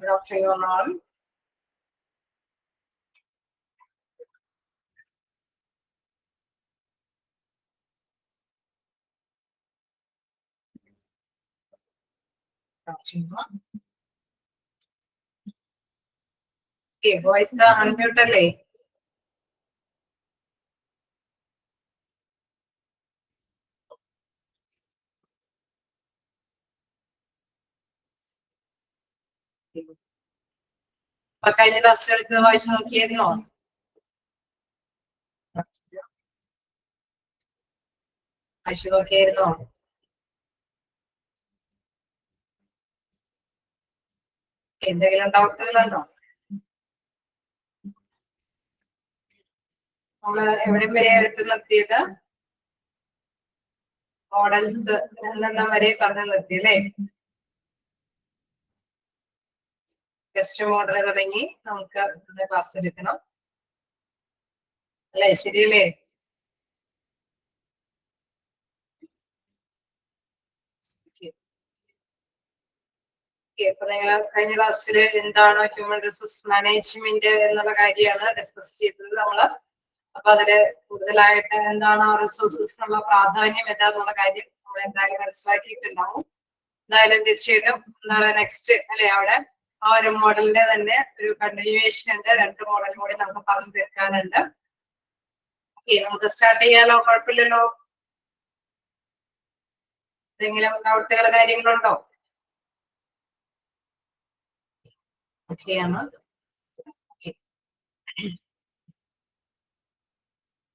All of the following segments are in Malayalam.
Good afternoon all. Okay, voice unmute അല്ലേ? അപ്പൊ കഴിഞ്ഞ ക്ലാസ്സുകൾക്ക് വായിച്ചു നോക്കിയിരുന്നോ? വായിച്ചു നോക്കിയിരുന്നോ? എന്തെങ്കിലും ഡൗട്ടുകളുണ്ടോ? നമ്മള് എവിടെ വരെ എടുത്ത് നിർത്തിയത്? മോഡൽസ് എന്നെണ്ണം വരെ പറഞ്ഞു നിർത്തി അല്ലേ? ടെസ്റ്റ് മോഡൽ തുടങ്ങി നമുക്ക് ക്ലാസ് എടുക്കണം അല്ലേ? ശരിയല്ലേ? ഇപ്പൊ നിങ്ങൾ കഴിഞ്ഞ ക്ലാസ്സിൽ എന്താണ് ഹ്യൂമൻ റിസോഴ്സ് മാനേജ്മെന്റ് എന്നുള്ള കാര്യമാണ് ഡിസ്കസ് ചെയ്തത് നമ്മള്. അപ്പൊ അതില് കൂടുതലായിട്ട് എന്താണ് ആ റിസോഴ്സസിനുള്ള പ്രാധാന്യം എന്താന്നുള്ള കാര്യം നമ്മൾ എന്തായാലും മനസ്സിലാക്കിയിട്ടുണ്ടാവും. എന്തായാലും തീർച്ചയായിട്ടും എന്താണ് നെക്സ്റ്റ് അല്ലെ, അവിടെ ആ ഒരു മോഡലിന്റെ തന്നെ ഒരു കണ്ടിന്യൂവേഷൻ ഉണ്ട്. 2 മോഡൽ കൂടി നമുക്ക് പറഞ്ഞു തീർക്കാനുണ്ട്. ഓക്കെ, നമുക്ക് സ്റ്റാർട്ട് ചെയ്യാലോ? കുഴപ്പമില്ലല്ലോ? എന്തെങ്കിലും ഡൗട്ടുകൾ കാര്യങ്ങളുണ്ടോ? ഓക്കെയാണ്.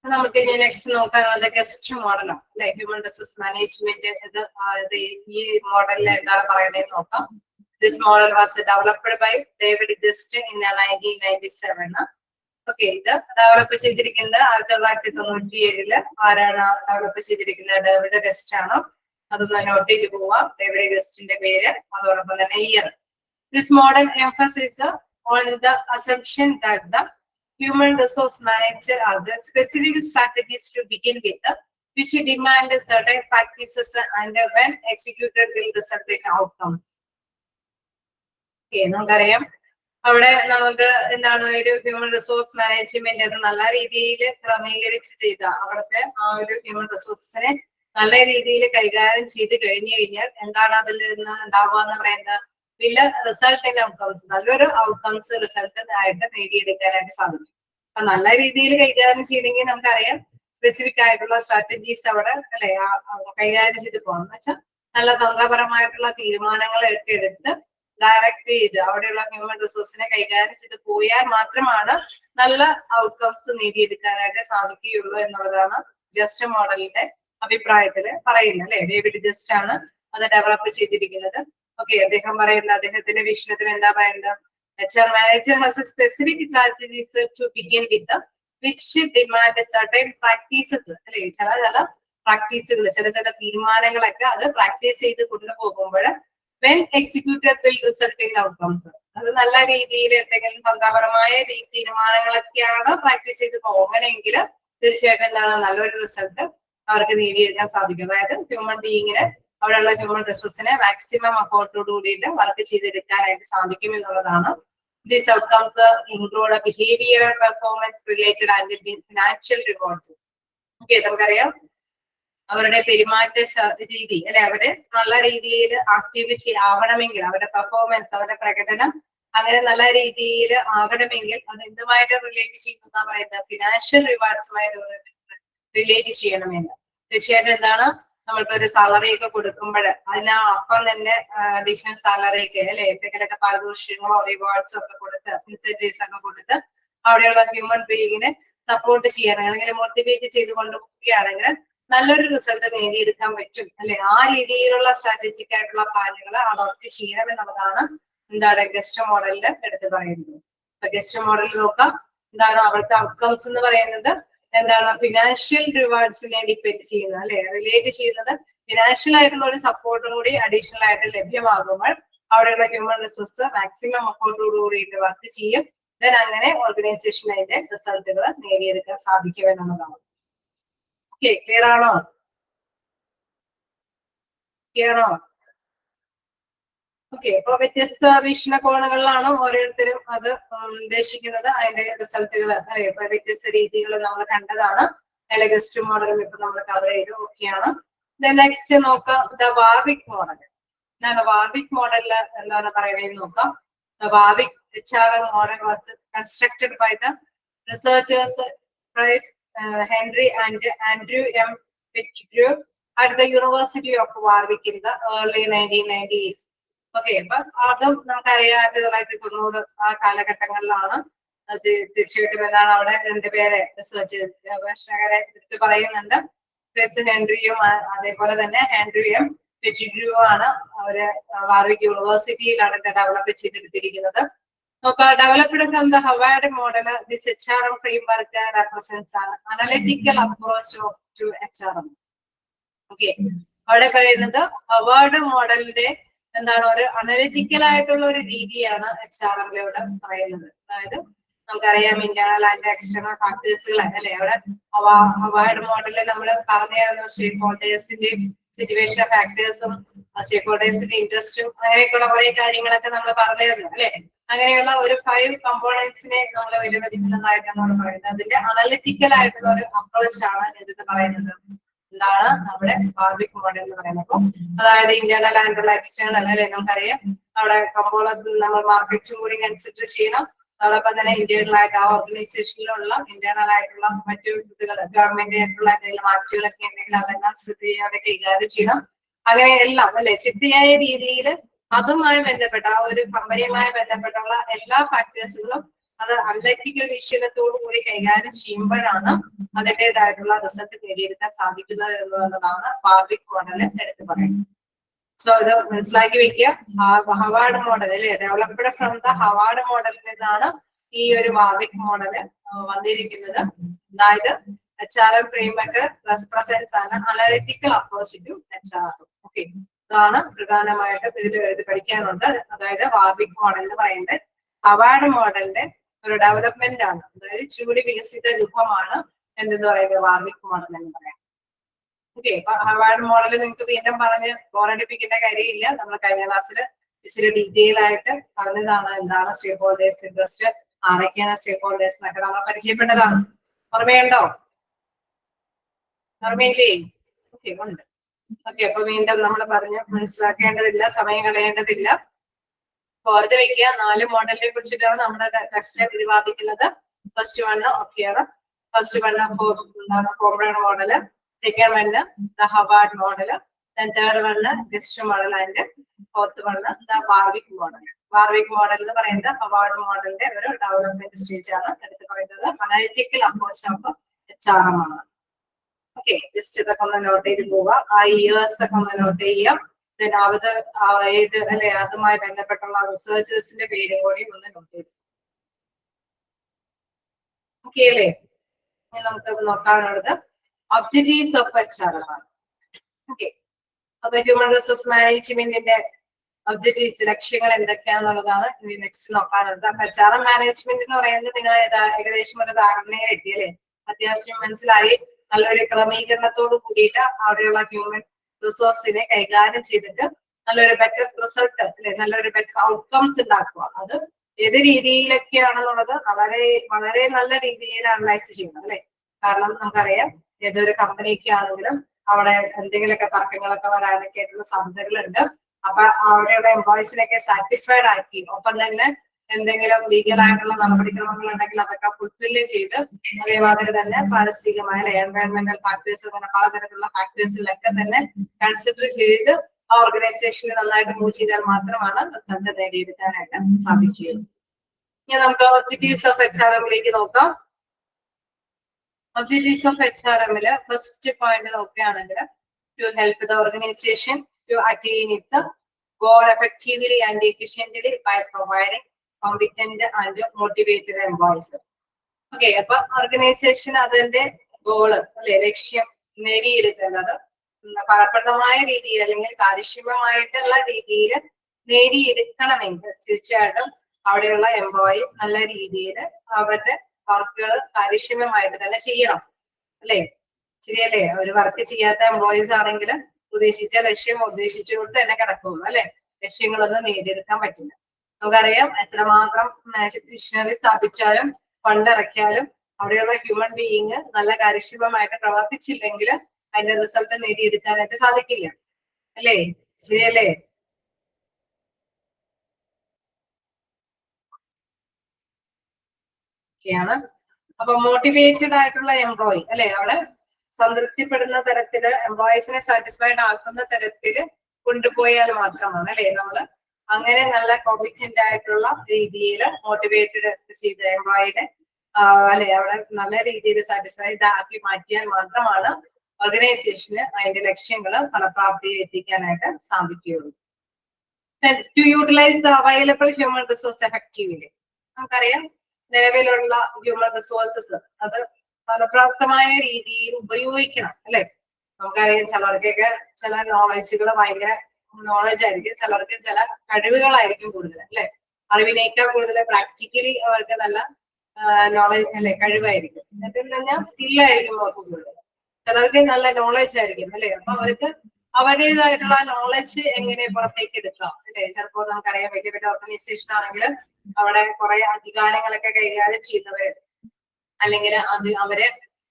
നമുക്ക് ഇനി നെക്സ്റ്റ് നോക്കാനുള്ളത് ഗസ്റ്റ് മോഡലാണ് അല്ലെ? ഹ്യൂമൻ റിസോഴ്സ് മാനേജ്മെന്റ് ഈ മോഡലിൽ എന്താണ് പറയുന്നത് നോക്കാം. This model was developed by David Guest in 1997. Okay, ഇത് ഡെവലപ്പ് ചെയ്തിരിക്കുന്നത് 1997. ആരാണ് ഡെവലപ്പ് ചെയ്തിരിക്കുന്നത്? ഡേവിഡ് ഗസ്റ്റ് ആണ്. അതൊന്ന് നോട്ട് ചെയ്ത് പോവാം, ഡേവിഡ് ഗസ്റ്റിന്റെ പേര്, അതോടൊപ്പം തന്നെ year. This model emphasizes on the assumption that the human resource manager has specific strategies to begin with, which demand certain practices and when executed will result in outcomes. നമുക്കറിയാം അവിടെ നമുക്ക് എന്താണ് ഒരു ഹ്യൂമൻ റിസോഴ്സ് മാനേജ്മെന്റ് അത് നല്ല രീതിയിൽ ക്രമീകരിച്ച് ചെയ്ത അവിടുത്തെ ആ ഒരു ഹ്യൂമൻ റിസോഴ്സിനെ നല്ല രീതിയിൽ കൈകാര്യം ചെയ്ത് കഴിഞ്ഞു കഴിഞ്ഞാൽ എന്താണ് അതിൽ നിന്ന് ഉണ്ടാവുക എന്ന് പറയുന്നത്? വില്ല റിസൾട്ട് ഇൻ ഔട്ട്കംസ്, നല്ലൊരു ഔട്ട്കംസ് റിസൾട്ട് ആയിട്ട് നേടിയെടുക്കാനായിട്ട് സാധിക്കും. അപ്പൊ നല്ല രീതിയിൽ കൈകാര്യം ചെയ്യണമെങ്കിൽ നമുക്കറിയാം സ്പെസിഫിക് ആയിട്ടുള്ള സ്ട്രാറ്റജീസ് അവിടെ അല്ലെ കൈകാര്യം ചെയ്ത് പോകണം. എന്ന് വെച്ചാൽ നല്ല തന്ത്രപരമായിട്ടുള്ള തീരുമാനങ്ങൾ എടുത്ത് ഡയറക്റ്റ് ചെയ്ത് അവിടെയുള്ള ഹ്യൂമൻ റിസോഴ്സിനെ കൈകാര്യം ചെയ്ത് പോയാൽ മാത്രമാണ് നല്ല ഔട്ട്കംസ് നേടിയെടുക്കാനായിട്ട് സാധിക്കുകയുള്ളൂ എന്നുള്ളതാണ് ഗസ്റ്റ് മോഡലിന്റെ അഭിപ്രായത്തിൽ പറയുന്നത് അല്ലെ? ഡേവിഡ് ഗസ്റ്റ് ആണ് അത് ഡെവലപ്പ് ചെയ്തിരിക്കുന്നത്. ഓക്കെ, അദ്ദേഹം പറയുന്ന അദ്ദേഹത്തിന്റെ വീക്ഷണത്തിൽ എന്താ പറയുന്നത്? HR manager has a specific strategies to begin with, which demand certain practices അല്ലെ? ചില പ്രാക്ടീസുകൾ, ചില തീരുമാനങ്ങളൊക്കെ അത് പ്രാക്ടീസ് ചെയ്ത് കൊണ്ടുപോകുമ്പോൾ when executed will result in outcomes. അത് നല്ല രീതിയിൽ എന്തെങ്കിലും തന്ത്രപരമായ തീരുമാനങ്ങളൊക്കെയാണ് പ്രാക്ടീസ് ചെയ്ത് പോകണമെങ്കിൽ തീർച്ചയായിട്ടും എന്താണ് നല്ലൊരു റിസൾട്ട് അവർക്ക് നേടിയെടുക്കാൻ സാധിക്കും. അതായത് ഹ്യൂമൻ ബീയിങ്ങിന് അവിടെയുള്ള ഹ്യൂമൻ റിസോഴ്സിനെ മാക്സിമം അഫോർട്ടോട് കൂടിയിട്ട് വർക്ക് ചെയ്തെടുക്കാനായിട്ട് സാധിക്കും എന്നുള്ളതാണ്. These outcomes include behavioral performance related and financial rewards. Okay, നമുക്കറിയാം അവരുടെ പെരുമാറ്റ രീതി അല്ലെ, അവരെ നല്ല രീതിയിൽ ആക്റ്റീവ് ആവണമെങ്കിൽ അവരുടെ പെർഫോമൻസ്, അവരുടെ പ്രകടനം അങ്ങനെ നല്ല രീതിയിൽ ആകണമെങ്കിൽ അത് എന്തുമായിട്ട് റിലേറ്റ് ചെയ്യുന്ന പറയുന്നത്? ഫിനാൻഷ്യൽ റിവാർഡ്സുമായിട്ട് റിലേറ്റ് ചെയ്യണമെന്ന്. തീർച്ചയായിട്ടും എന്താണ് നമ്മൾക്കൊരു സാലറി ഒക്കെ കൊടുക്കുമ്പോൾ അതിനൊപ്പം തന്നെ അഡീഷണൽ സാലറിക്ക് അല്ലെ എന്തെങ്കിലുമൊക്കെ പാരിതോഷികങ്ങളോ റിവാർഡ്സോ ഒക്കെ കൊടുത്ത് ഇൻസെന്റീവ്സ് ഒക്കെ കൊടുത്ത് അവിടെയുള്ള ഹ്യൂമൻ ബീയിങ്ങിനെ സപ്പോർട്ട് ചെയ്യാനാണ് അല്ലെങ്കിൽ മോട്ടിവേറ്റ് ചെയ്ത് കൊണ്ടുപോവുകയാണെങ്കിൽ നല്ലൊരു റിസൾട്ട് നേടിയെടുക്കാൻ പറ്റും അല്ലെ? ആ രീതിയിലുള്ള സ്ട്രാറ്റജിക് ആയിട്ടുള്ള പ്ലാനുകൾ അഡോപ്റ്റ് ചെയ്യണം എന്നുള്ളതാണ് എന്താണ് ഗസ്റ്റ് മോഡലിൽ എടുത്ത് പറയുന്നത്. അപ്പൊ ഗസ്റ്റ് മോഡലിൽ നോക്കാം, എന്താണ് അവിടുത്തെ ഔട്ട്കംസ് എന്ന് പറയുന്നത്? എന്താണ് ഫിനാൻഷ്യൽ റിവാർഡ്സിനെ ഡിപ്പെൻഡ് ചെയ്യുന്നത് അല്ലെ? റിലേറ്റ് ചെയ്യുന്നത് ഫിനാൻഷ്യൽ ആയിട്ടുള്ള ഒരു സപ്പോർട്ടും കൂടി അഡീഷണൽ ആയിട്ട് ലഭ്യമാകുമ്പോൾ അവിടെയുള്ള ഹ്യൂമൻ റിസോഴ്സ് മാക്സിമം അഫോർട്ടോട് കൂടിയിട്ട് വർക്ക് ചെയ്യും. ദെൻ അങ്ങനെ ഓർഗനൈസേഷൻ അതിന്റെ റിസൾട്ടുകൾ നേടിയെടുക്കാൻ സാധിക്കും എന്നുള്ളതാണ്. ഓക്കെ, ക്ലിയർ ആണോ? ക്ലിയർ ആണോ? ഓക്കെ, അപ്പൊ വ്യത്യസ്ത വീക്ഷണകോണുകളിലാണ് ഓരോരുത്തരും അത് ഉദ്ദേശിക്കുന്നത്. അതിന്റെ റിസൾട്ടുകൾ വ്യത്യസ്ത രീതികൾ നമ്മൾ കണ്ടതാണ്. അതിലെ ഗസ്റ്റ് മോഡലും ഇപ്പൊ നമ്മൾ കവർ ചെയ്തു. ഓക്കെയാണ്. നെക്സ്റ്റ് നോക്കാം, ദ വാർവിക് മോഡൽ. എന്താണ് വാർവിക് മോഡലില് എന്താണ് പറയുന്നത് നോക്കാം. The Warwick HRM model was constructed by the researchers Price Henry and Andrew M. Pettigrew at the University of Warwick in the early 1990s. Okay, അപ്പൊ അതും നമുക്കറിയാം 1990 ആ കാലഘട്ടങ്ങളിലാണ്. അത് തീർച്ചയായിട്ടും എന്താണ് അവിടെ രണ്ടുപേരെ റിസർച്ച് ഗവേഷകരെ എടുത്ത് പറയുന്നുണ്ട്. ക്രിസ് ഹെൻറിയും അതേപോലെ തന്നെ ആൻഡ്രൂ എം പെറ്റിഗ്രൂ ആണ് അവര് വാർവിക് യൂണിവേഴ്സിറ്റിയിലാണ് ഡെവലപ്പ് ചെയ്തെടുത്തിരിക്കുന്നത്. നോക്കാം, developed from the Harvard model, this HRM framework represents ആണ് analytical approach to HRM. Okay, അവിടെ പറയുന്നത് ഹവാർഡ് മോഡലിന്റെ എന്താണ് ഒരു അനലിറ്റിക്കൽ ആയിട്ടുള്ള ഒരു രീതിയാണ് HRM-ലൂടെ പറയുന്നത്. അതായത് നമുക്കറിയാം ഇന്റേണൽ ആൻഡ് എക്സ്റ്റേണൽ ഫാക്ടേഴ്സുകൾ അല്ലെ. അവിടെ ഹവാർഡ് മോഡലിൽ നമ്മൾ പറഞ്ഞായിരുന്നു സ്റ്റേക്ക് ഹോൾഡേഴ്സിന്റെയും സിറ്റുവേഷൻ ഫാക്ടേഴ്സും സ്റ്റേക്ക് ഹോൾഡേഴ്സിന്റെ ഇൻട്രസ്റ്റും അങ്ങനെയൊക്കെയുള്ള കുറെ കാര്യങ്ങളൊക്കെ നമ്മൾ പറഞ്ഞിരുന്നു അല്ലെ. അങ്ങനെയുള്ള ഒരു 5 കമ്പോണൻസിനെ നമ്മൾ വിലമതിക്കുന്നതായിട്ടാണ് നമ്മൾ പറയുന്നത്. അതിന്റെ അനലിറ്റിക്കൽ ആയിട്ടുള്ള ഒരു അപ്രോച്ച് ആണ് എന്തെന്ന് പറയുന്നത്. എന്താണ് നമ്മുടെ വാർവിക് മോഡൽ എന്ന് പറയുന്നത്. അതായത് ഇന്റേണൽ ആയിട്ടുള്ള എക്സ്റ്റേണൽ അല്ലെ. നമുക്കറിയാം അവിടെ കമ്പോളത്തിൽ നമ്മൾ മാർക്കറ്റും കൂടി കൺസിഡർ ചെയ്യണം. അതോടൊപ്പം തന്നെ ഇന്റേണൽ ആയിട്ട് ആ ഓർഗനൈസേഷനിലുള്ള ഇന്റേണൽ ആയിട്ടുള്ള മറ്റു ഇതുകൾ ഗവൺമെന്റ് ആയിട്ടുള്ള എന്തെങ്കിലും ആക്ടുകളൊക്കെ ഉണ്ടെങ്കിൽ അതെല്ലാം ശ്രദ്ധയോടെ കൈകാര്യം ചെയ്യണം. അങ്ങനെ എല്ലാം അല്ലെ ശക്തിയായ രീതിയിൽ അതുമായി ബന്ധപ്പെട്ട ആ ഒരു കമ്പനിയുമായി ബന്ധപ്പെട്ടുള്ള എല്ലാ ഫാക്ടേഴ്സുകളും അത് അനലിറ്റിക്കൽ വീക്ഷണത്തോടു കൂടി കൈകാര്യം ചെയ്യുമ്പോഴാണ് അതിൻ്റെതായിട്ടുള്ള റിസൾട്ട് നേടിയെടുക്കാൻ സാധിക്കുന്നത് എന്നുള്ളതാണ് വാർവിക് മോഡൽ എടുത്തു പറയുന്നത്. സോ ഇത് മനസ്സിലാക്കി വെക്കുക. ഹവാർഡ് മോഡൽ അല്ലെ, ഡെവലപ്ഡ് ഫ്രം ദ ഹവാർഡ് മോഡലിൽ നിന്നാണ് ഈ ഒരു വാർവിക് മോഡൽ വന്നിരിക്കുന്നത്. അതായത് HRM ഫ്രെയിംവർക്ക് റെപ്രസെന്റ്സ് ആണ് analytical approach to HRM. Okay, ഇതാണ് പ്രധാനമായിട്ടും ഇതിൽ പഠിക്കാനുണ്ട്. അതായത് വാർവിക് മോഡൽ എന്ന് പറയുന്നത് ഹവാർഡ് മോഡലിന്റെ ഒരു ഡെവലപ്മെന്റ് ആണ്. അതായത് ചൂടി വികസിത രൂപമാണ് എന്തെന്ന് പറയുന്നത് വാർവിക് മോഡൽ എന്ന് പറയാം. ഓക്കെ, അപ്പൊ ഹവാർഡ് മോഡൽ നിങ്ങൾക്ക് വീണ്ടും പറഞ്ഞ് ബോറടിപ്പിക്കേണ്ട കാര്യമില്ല. നമ്മൾ കഴിഞ്ഞ ക്ലാസ്സിൽ ഇച്ചിരി ഡീറ്റെയിൽ ആയിട്ട് പറഞ്ഞതാണ് എന്താണ് സ്റ്റേക്ക് ഹോൾഡേഴ്സ് ഇൻട്രസ്റ്റ്, ആരൊക്കെയാണ് സ്റ്റേക്ക് ഹോൾഡേഴ്സ് എന്നൊക്കെ നമ്മൾ പരിചയപ്പെട്ടതാണ്. ഓർമ്മയുണ്ടോ? ഓർമ്മയില്ലേ? ഓക്കെ, ഉണ്ട്. ഓക്കെ, അപ്പൊ വീണ്ടും നമ്മൾ പറഞ്ഞ് മനസ്സിലാക്കേണ്ടതില്ല, സമയം കളയേണ്ടതില്ല. ഓർത്ത് വെക്കുക, 4 മോഡലിനെ കുറിച്ചിട്ടാണ് നമ്മുടെ ടെക്സ്റ്റ് പ്രതിപാദിക്കുന്നത്. ഫസ്റ്റ് വണ് ഓക്കെയാണ്. ഫസ്റ്റ് വണ് എന്താണ് forward model, second one the Harvard model, third one Guest model and fourth one the Warwick model. Warwick model എന്ന് പറയുന്നത് ഹവാർഡ് മോഡലിന്റെ ഒരു ഡെവലപ്മെന്റ് സ്റ്റേജ് ആണ് എടുത്ത് പറയുന്നത്. അനലിറ്റിക്കൽ അപ്രോച്ച് ഓഫ് HRM ആണ്. ഓക്കെ, ജസ്റ്റ് ഇതൊക്കെ ഒന്ന് നോട്ട് ചെയ്ത് പോവുക. ആ ഇയേഴ്സ് ഒക്കെ ഒന്ന് നോട്ട് ചെയ്യാം. അത് ഏത് അല്ലെ അതുമായി ബന്ധപ്പെട്ടുള്ള റിസർച്ചേഴ്സിന്റെ പേരും കൂടി ഒന്ന് നോട്ട് ചെയ്തു. ഓക്കെ അല്ലേ? നമുക്ക് നോക്കാനുള്ളത് ഒബ്ജക്റ്റീവ്സ് ഓഫ് HRM ആണ്. ഓക്കെ, അപ്പൊ ഹ്യൂമൻ റിസോഴ്സ് മാനേജ്മെന്റിന്റെ ഒബ്ജക്റ്റീവ്സ് ലക്ഷ്യങ്ങൾ എന്തൊക്കെയാണെന്നുള്ളതാണ് ഇനി നെക്സ്റ്റ് നോക്കാനുള്ളത്. അപ്പൊ HRM മാനേജ്മെന്റ് എന്ന് പറയുന്നത് നിങ്ങൾ ഏകദേശം ഒരു ധാരണയെ എത്തിയല്ലേ, അത്യാവശ്യം മനസ്സിലായി. നല്ലൊരു ക്രമീകരണത്തോട് കൂടിയിട്ട് അവിടെയുള്ള ഹ്യൂമൻ റിസോഴ്സിനെ കൈകാര്യം ചെയ്തിട്ട് നല്ലൊരു ബെറ്റർ റിസൾട്ട് അല്ലെ, നല്ലൊരു ബെറ്റർ ഔട്ട്കംസ് ഉണ്ടാക്കുക. അത് ഏത് രീതിയിലൊക്കെയാണെന്നുള്ളത് വളരെ വളരെ നല്ല രീതിയിൽ അനലൈസ് ചെയ്യണം അല്ലെ. കാരണം നമുക്കറിയാം ഏതൊരു കമ്പനിക്ക് ആണെങ്കിലും അവിടെ എന്തെങ്കിലുമൊക്കെ തർക്കങ്ങളൊക്കെ വരാനൊക്കെ ആയിട്ടുള്ള സാധ്യതകളുണ്ട്. അപ്പൊ അവിടെയുള്ള എംപ്ലോയീസിനൊക്കെ സാറ്റിസ്ഫൈഡ് ആക്കി ഒപ്പം തന്നെ എന്തെങ്കിലും ലീഗൽ ആയിട്ടുള്ള നടപടിക്രമങ്ങൾ ഉണ്ടെങ്കിൽ അതൊക്കെ ഫുൾഫില്ല് ചെയ്ത് അതേമാതിരി തന്നെ പാരിസ്ഥിതികമായ എൻവയൺമെന്റൽ ഫാക്ടേഴ്സ് അങ്ങനെ പലതരത്തിലുള്ള ഫാക്ടേഴ്സിലൊക്കെ തന്നെ കൺസിഡർ ചെയ്ത് ആ ഓർഗനൈസേഷന് നന്നായിട്ട് മൂവ് ചെയ്താൽ മാത്രമാണ് റിസൾട്ട് നേടിയെടുക്കാനായിട്ട് സാധിക്കുകയുള്ളൂ. ഇനി നമുക്ക് ഒബ്ജക്റ്റീവ്സ് ഓഫ് HRM-ലേക്ക് നോക്കാം. ഒബ്ജക്റ്റീവ്സ് ഓഫ് HRM-ല് ഫസ്റ്റ് പോയിന്റ് നോക്കുകയാണെങ്കിൽ to help the organisation to attain its goal effectively and efficiently by providing competent and motivated employees. Okay, അപ്പൊ ഓർഗനൈസേഷൻ അതിന്റെ ഗോള് അല്ലെ ലക്ഷ്യം നേടിയെടുക്കുന്നത് ഫലപ്രദമായ രീതിയിൽ അല്ലെങ്കിൽ കാര്യക്ഷമമായിട്ടുള്ള രീതിയിൽ നേടിയെടുക്കണമെങ്കിൽ തീർച്ചയായിട്ടും അവിടെയുള്ള എംപ്ലോയി നല്ല രീതിയിൽ അവരുടെ വർക്കുകൾ കാര്യക്ഷമമായിട്ട് തന്നെ ചെയ്യണം അല്ലെ. ശരിയല്ലേ? ഒരു വർക്ക് ചെയ്യാത്ത എംപ്ലോയീസ് ആണെങ്കിൽ ഉദ്ദേശിച്ച ലക്ഷ്യം ഉദ്ദേശിച്ചുകൊണ്ട് തന്നെ കിടക്കുള്ളൂ അല്ലെ. ലക്ഷ്യങ്ങളൊന്നും നേടിയെടുക്കാൻ പറ്റില്ല. നമുക്കറിയാം എത്രമാത്രം മിഷനറി സ്ഥാപിച്ചാലും ഫണ്ട് ഇറക്കിയാലും അവിടെയുള്ള ഹ്യൂമൻ ബീയിങ് നല്ല കാര്യക്ഷമമായിട്ട് പ്രവർത്തിച്ചില്ലെങ്കിൽ അതിന്റെ റിസൾട്ട് നേടിയെടുക്കാനായിട്ട് സാധിക്കില്ല. അല്ലേ? ശരിയല്ലേ? ാണ് അപ്പൊ മോട്ടിവേറ്റഡ് ആയിട്ടുള്ള എംപ്ലോയി അല്ലെ, അവിടെ സംതൃപ്തിപ്പെടുന്ന തരത്തില് എംപ്ലോയീസിനെ സാറ്റിസ്ഫൈഡ് ആക്കുന്ന തരത്തില് കൊണ്ടുപോയാൽ മാത്രമാണ് അല്ലെ നമ്മള് അങ്ങനെ നല്ല കോമ്പിറ്റന്റ് ആയിട്ടുള്ള രീതിയിൽ മോട്ടിവേറ്റഡ് ചെയ്ത എംപ്ലോയിനെ അല്ലെ അവിടെ നല്ല രീതിയിൽ സാറ്റിസ്ഫൈഡ് ആക്കി മാറ്റിയാൽ മാത്രമാണ് ഓർഗനൈസേഷന് അതിന്റെ ലക്ഷ്യങ്ങള് ഫലപ്രാപ്തിയിൽ എത്തിക്കാനായിട്ട് സാധിക്കുകയുള്ളൂ. To utilise the available human resource effectively. നമുക്കറിയാം നിലവിലുള്ള ഹ്യൂമൻ റിസോഴ്സസ് അത് ഫലപ്രാപ്തമായ രീതിയിൽ ഉപയോഗിക്കണം അല്ലെ. നമുക്കറിയാം ചിലർക്കൊക്കെ ചില നോളജുകൾ ഭയങ്കര നോളജ് ആയിരിക്കും, ചിലർക്ക് ചില കഴിവുകളായിരിക്കും കൂടുതൽ അല്ലെ. അറിവിനേക്കാൾ കൂടുതൽ പ്രാക്ടിക്കലി അവർക്ക് നല്ല നോളജ് അല്ലെ കഴിവായിരിക്കും. അതിൽ തന്നെ സ്കില്ലായിരിക്കും അവർക്ക് കൂടുതൽ. ചിലർക്ക് നല്ല നോളജ് ആയിരിക്കും അല്ലെ. അപ്പൊ അവർക്ക് അവരുടേതായിട്ടുള്ള നോളജ് എങ്ങനെ പുറത്തേക്ക് എടുക്കാം അല്ലെ. ചിലപ്പോ നമുക്കറിയാം വലിയ വലിയ ഓർഗനൈസേഷൻ ആണെങ്കിൽ അവിടെ കുറെ അധികാരങ്ങളൊക്കെ കൈകാര്യം ചെയ്യുന്നവര് അല്ലെങ്കിൽ അത്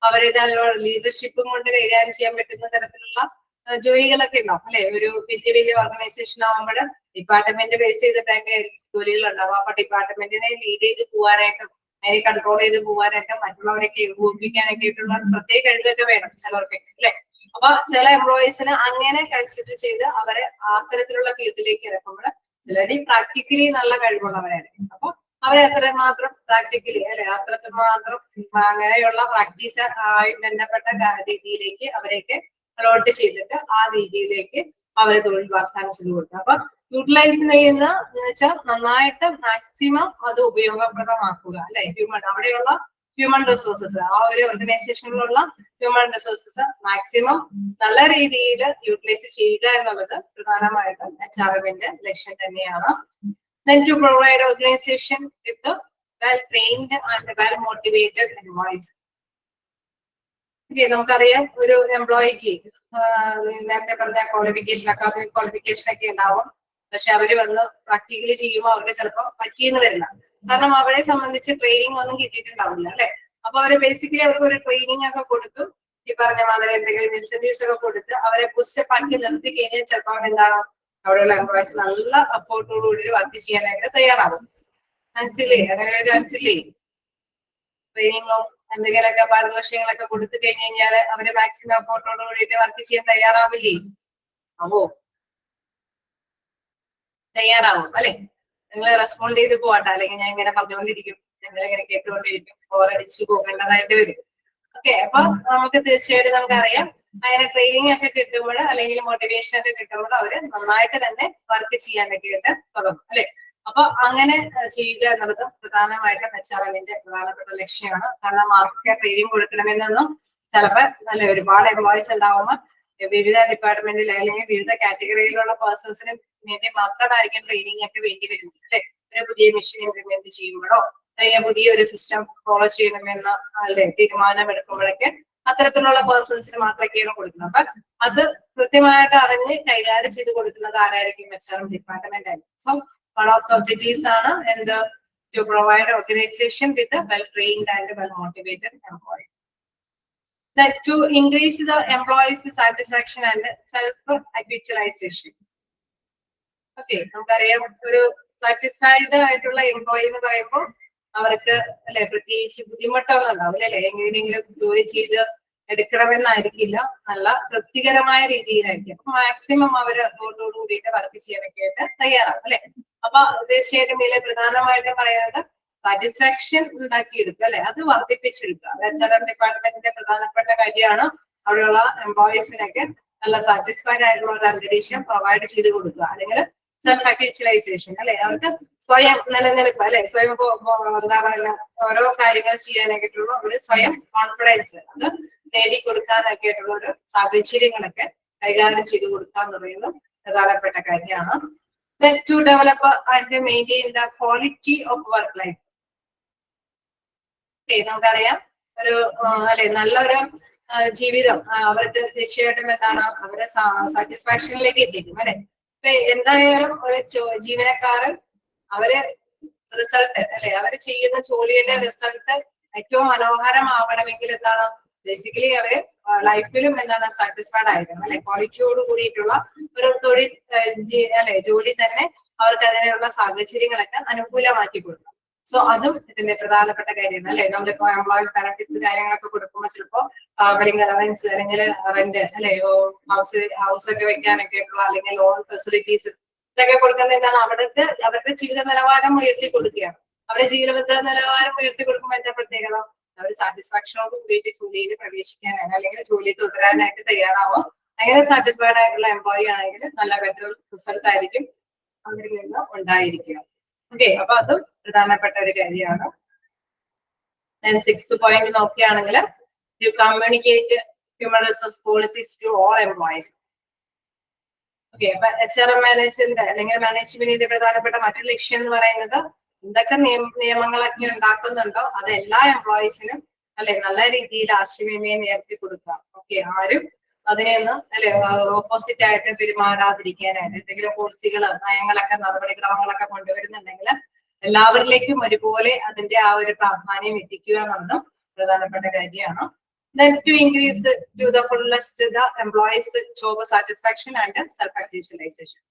അവരുടേതായുള്ള ലീഡർഷിപ്പും കൊണ്ട് കൈകാര്യം ചെയ്യാൻ പറ്റുന്ന തരത്തിലുള്ള ജോലികളൊക്കെ ഉണ്ടാവും അല്ലെ. ഒരു വലിയ വലിയ ഓർഗനൈസേഷൻ ആകുമ്പോൾ ഡിപ്പാർട്ട്മെന്റ് ബേസ് ചെയ്തിട്ടൊക്കെ ജോലികൾ ഉണ്ടാവും. അപ്പൊ ഡിപ്പാർട്ട്മെന്റിനെ ലീഡ് ചെയ്ത് പോകാനായിട്ടും അതിനെ കൺട്രോൾ ചെയ്ത് പോകാനായിട്ടും മറ്റുള്ളവരൊക്കെ ഏകോപിപ്പിക്കാനൊക്കെ ആയിട്ടുള്ള പ്രത്യേക കഴിവൊക്കെ വേണം ചിലർക്കൊക്കെ അല്ലെ. അപ്പൊ ചില എംപ്ലോയീസിന് അങ്ങനെ കൺസിഡർ ചെയ്ത് അവരെ അത്തരത്തിലുള്ള ഫീൽഡിലേക്ക് ഇറക്കുമ്പോൾ ചിലര് പ്രാക്ടിക്കലി നല്ല കഴിവുള്ളവരായിരിക്കും. അപ്പൊ അവരെ അത്രമാത്രം പ്രാക്ടിക്കലി അല്ലെ അത്രമാത്രം അങ്ങനെയുള്ള പ്രാക്ടീസ് ആയി ബന്ധപ്പെട്ട രീതിയിലേക്ക് അവരെയൊക്കെ അലോട്ട് ചെയ്തിട്ട് ആ രീതിയിലേക്ക് അവരെ തൊഴിൽ വാഗ്ദാനം ചെയ്ത് കൊടുക്കുക. അപ്പൊ യൂട്ടിലൈസ് ചെയ്യുന്ന വെച്ചാൽ നന്നായിട്ട് മാക്സിമം അത് ഉപയോഗപ്രദമാക്കുക അല്ലെ. അവിടെയുള്ള ഹ്യൂമൻ റിസോഴ്സസ് ആ ഒരു ഓർഗനൈസേഷനിലുള്ള ഹ്യൂമൻ റിസോഴ്സസ് മാക്സിമം നല്ല രീതിയിൽ യൂട്ടിലൈസ് ചെയ്യുക എന്നുള്ളത് പ്രധാനമായിട്ടും HRMന്റെ ലക്ഷ്യം തന്നെയാണ്. Then to provide organization with the well-trained and well-motivated employees. നമുക്കറിയാം ഒരു എംപ്ലോയിക്ക് നേരത്തെ പറഞ്ഞ ക്വാളിഫിക്കേഷൻ അക്കാദമിക് ക്വാളിഫിക്കേഷൻ ഒക്കെ ഉണ്ടാവും. പക്ഷെ അവര് വന്ന് പ്രാക്ടിക്കലി ചെയ്യുമ്പോൾ അവർക്ക് ചിലപ്പോൾ പറ്റിയെന്ന് വരില്ല. കാരണം അവരെ സംബന്ധിച്ച് ട്രെയിനിങ് ഒന്നും കിട്ടിയിട്ടുണ്ടാവില്ല അല്ലെ. അപ്പൊ അവര് ബേസിക്കലി അവർക്ക് ഒരു ട്രെയിനിങ് ഒക്കെ കൊടുത്തു ഈ പറഞ്ഞ മാതിരി എന്തെങ്കിലും ഇൻസെന്റീവ്സ് ഒക്കെ കൊടുത്ത് അവരെ പുഷപ്പ് ആക്കി നിർത്തി കഴിഞ്ഞാൽ ചിലപ്പോൾ എന്താണ് അവിടെയുള്ള എംപ്ലോയീസ് നല്ല അഫോർട്ടോടുകൂടി വർക്ക് ചെയ്യാനായിട്ട് തയ്യാറാകും. മനസ്സില്ലേ? അങ്ങനെ ഒരു ചാൻസില്ലേ? ട്രെയിനിങ്ങോ എന്തെങ്കിലുമൊക്കെ പാരിതോഷികങ്ങളൊക്കെ കൊടുത്തു കഴിഞ്ഞു കഴിഞ്ഞാൽ അവര് മാക്സിമം അഫോർട്ടോട് കൂടിയിട്ട് വർക്ക് ചെയ്യാൻ തയ്യാറാവില്ലേ? ആവോ? തയ്യാറാവും അല്ലെ. നിങ്ങൾ റെസ്പോണ്ട് ചെയ്ത് പോവാട്ടെ, അല്ലെങ്കിൽ ഞാൻ ഇങ്ങനെ പറഞ്ഞുകൊണ്ടിരിക്കും, ഞങ്ങൾ ഇങ്ങനെ കേട്ടുകൊണ്ടിരിക്കും, ഓരടിച്ചു പോകേണ്ടതായിട്ട് വരും. ഓക്കെ, അപ്പൊ നമുക്ക് തീർച്ചയായിട്ടും നമുക്കറിയാം അങ്ങനെ ട്രെയിനിങ് ഒക്കെ കിട്ടുമ്പോൾ അല്ലെങ്കിൽ മോട്ടിവേഷൻ ഒക്കെ കിട്ടുമ്പോൾ അവര് നന്നായിട്ട് തന്നെ വർക്ക് ചെയ്യാനൊക്കെ ആയിട്ട് തുടങ്ങും അല്ലെ. അപ്പൊ അങ്ങനെ ചെയ്യുക എന്നുള്ളത് പ്രധാനമായിട്ടും HRMന്റെ പ്രധാനപ്പെട്ട ലക്ഷ്യമാണ്. കാരണം അവർക്ക് ട്രെയിനിങ് കൊടുക്കണമെന്നൊന്നും ചിലപ്പോൾ നല്ല ഒരുപാട് എംപ്ലോയീസ് ഉണ്ടാവുമ്പോൾ വിവിധ ഡിപ്പാർട്ട്മെന്റിൽ അല്ലെങ്കിൽ വിവിധ കാറ്റഗറിയിലുള്ള പേഴ്സൺസിന് വേണ്ടി മാത്രമായിരിക്കും ട്രെയിനിങ് ഒക്കെ വേണ്ടി വരുന്നത് അല്ലെ. ഒരു പുതിയ മെഷീൻ ഇംപ്ലിമെന്റ് ചെയ്യുമ്പോഴോ അല്ലെങ്കിൽ പുതിയൊരു സിസ്റ്റം ഫോളോ ചെയ്യണമെന്ന അല്ലെ തീരുമാനമെടുക്കുമ്പോഴൊക്കെ അത്തരത്തിലുള്ള പേഴ്സൺസിന് മാത്രമൊക്കെയാണ് കൊടുക്കുന്നത്. അപ്പൊ അത് കൃത്യമായിട്ട് അറിഞ്ഞ് കൈകാര്യം ചെയ്ത് കൊടുക്കുന്നത് ആരായിരിക്കും? HRM ഡിപ്പാർട്ട്മെന്റ് ആയിരിക്കും. So one of the objectives are and to provide organization with a well-trained and well-motivated employee. That to increase the employees' satisfaction and self-actualization. Okay, നമുക്കറിയാം ഒരു സാറ്റിസ്ഫൈഡ് ആയിട്ടുള്ള എംപ്ലോയി എന്ന് പറയുമ്പോൾ അവർക്ക് അല്ലെ പ്രത്യേകിച്ച് ബുദ്ധിമുട്ടൊന്നും ഉണ്ടാവില്ല അല്ലെ. എങ്ങനെയെങ്കിലും ജോലി ചെയ്ത് എടുക്കണമെന്നായിരിക്കില്ല, നല്ല തൃപ്തികരമായ രീതിയിലായിരിക്കും. അപ്പൊ മാക്സിമം അവര് അതോടു കൂടിയിട്ട് വർക്ക് ചെയ്യാനൊക്കെ ആയിട്ട് തയ്യാറാവും അല്ലെ. അപ്പൊ തീർച്ചയായിട്ടും ഇതിലെ പ്രധാനമായിട്ട് പറയുന്നത് സാറ്റിസ്ഫാക്ഷൻ ഉണ്ടാക്കിയെടുക്കുക അല്ലെ, അത് വർദ്ധിപ്പിച്ചെടുക്കുക. HRM ഡിപ്പാർട്ട്മെന്റിന്റെ പ്രധാനപ്പെട്ട കാര്യമാണ് അവിടെയുള്ള എംപ്ലോയീസിനൊക്കെ നല്ല സാറ്റിസ്ഫൈഡ് ആയിട്ടുള്ള ഒരു അന്തരീക്ഷം പ്രൊവൈഡ് ചെയ്ത് കൊടുക്കുക. അല്ലെങ്കിൽ സെൽഫ് ആക്ച്വലൈസേഷൻ അല്ലെ, അവർക്ക് സ്വയം നിലനിൽപ്പ് അല്ലെ, സ്വയം എന്താ പറയുക ഓരോ കാര്യങ്ങൾ ചെയ്യാനായിട്ടുള്ള ഒരു സ്വയം കോൺഫിഡൻസ് അത് നേടിക്കൊടുക്കാനൊക്കെ ആയിട്ടുള്ള ഒരു സാഹചര്യങ്ങളൊക്കെ കൈകാര്യം ചെയ്ത് കൊടുക്കുക എന്ന് പറയുന്നത് പ്രധാനപ്പെട്ട കാര്യമാണ്. Then to develop and maintain the quality of work life. നമുക്കറിയാം ഒരു അല്ലെ നല്ലൊരു ജീവിതം അവർക്ക് തീർച്ചയായിട്ടും എന്താണ് അവരെ സാറ്റിസ്ഫാക്ഷനിലേക്ക് എത്തിക്കും അല്ലെ. എന്തായാലും ഒരു ജീവനക്കാരൻ അവര് റിസൾട്ട് അല്ലെ അവര് ചെയ്യുന്ന ജോലിയുടെ റിസൾട്ട് ഏറ്റവും മനോഹരമാവണമെങ്കിൽ എന്താണ് ബേസിക്കലി അവര് ലൈഫിലും എന്താണ് സാറ്റിസ്ഫൈഡ് ആയിരിക്കണം അല്ലെ ക്വാളിറ്റിയോട് കൂടിയിട്ടുള്ള ഒരു തൊഴിൽ അല്ലെ ജോലി തന്നെ അവർക്ക് അതിനുള്ള സാഹചര്യങ്ങളൊക്കെ അനുകൂലമാക്കി കൊടുക്കണം. സോ അതും ഇതിന്റെ പ്രധാനപ്പെട്ട കാര്യമാണ് അല്ലെ നമ്മളിപ്പോ എംപ്ലോയി ബെനിഫിറ്റ്സ് കാര്യങ്ങളൊക്കെ കൊടുക്കുമ്പോൾ ചിലപ്പോ ട്രാവലിംഗ് അലവൻസ് അല്ലെങ്കിൽ റെന്റ് അല്ലെ ഹൗസ് ഒക്കെ വെക്കാനൊക്കെ ഉള്ള അല്ലെങ്കിൽ ലോൺ ഫെസിലിറ്റീസ് ഇതൊക്കെ കൊടുക്കുന്ന എന്താണ് അവരുടെ ജീവിത നിലവാരം ഉയർത്തി കൊടുക്കുകയാണ്. അവരുടെ ജീവിത നിലവാരം ഉയർത്തി കൊടുക്കുമ്പോൾ എന്താ പ്രത്യേകത അവർ സാറ്റിസ്ഫാക്ഷനോട് കൂടിയിട്ട് ജോലിയിൽ പ്രവേശിക്കാനാണ് അല്ലെങ്കിൽ ജോലി തുടരാനായിട്ട് തയ്യാറാവും. അങ്ങനെ സാറ്റിസ്ഫൈഡ് ആയിട്ടുള്ള എംപ്ലോയി ആണെങ്കിൽ നല്ല ബെറ്റർ റിസൾട്ട് ആയിരിക്കും അവരിൽ നിന്ന് ഉണ്ടായിരിക്കുക. ഓക്കെ, അപ്പൊ അതും പ്രധാനപ്പെട്ട ഒരു കാര്യമാണ്. 6th പോയിന്റ് നോക്കുകയാണെങ്കിൽ you communicate human resource policies to all employees. Okay, അപ്പൊ HRM മാനേജ്മെന്റ് അല്ലെങ്കിൽ മാനേജ്മെന്റിന്റെ പ്രധാനപ്പെട്ട മറ്റൊരു ലക്ഷ്യം എന്ന് പറയുന്നത് എന്തൊക്കെ നിയമങ്ങളൊക്കെ ഉണ്ടാക്കുന്നുണ്ടോ അത് എല്ലാ എംപ്ലോയീസിനും അല്ലെ നല്ല രീതിയിൽ ആശയവിനിമയം നേർത്തി കൊടുക്കുക. ഓക്കെ, ആരും അതിനെയൊന്നും അല്ലെ ഓപ്പോസിറ്റ് ആയിട്ട് പെരുമാറാതിരിക്കാനായിട്ട് എന്തെങ്കിലും പോളിസികൾ നയങ്ങളൊക്കെ നടപടിക്രമങ്ങളൊക്കെ കൊണ്ടുവരുന്നുണ്ടെങ്കിൽ എല്ലാവരിലേക്കും ഒരുപോലെ അതിന്റെ ആ ഒരു പ്രാധാന്യം എത്തിക്കുക എന്നുള്ളതും പ്രധാനപ്പെട്ട കാര്യമാണ്. Then to increase to the fullest the employees job satisfaction and self-actualization.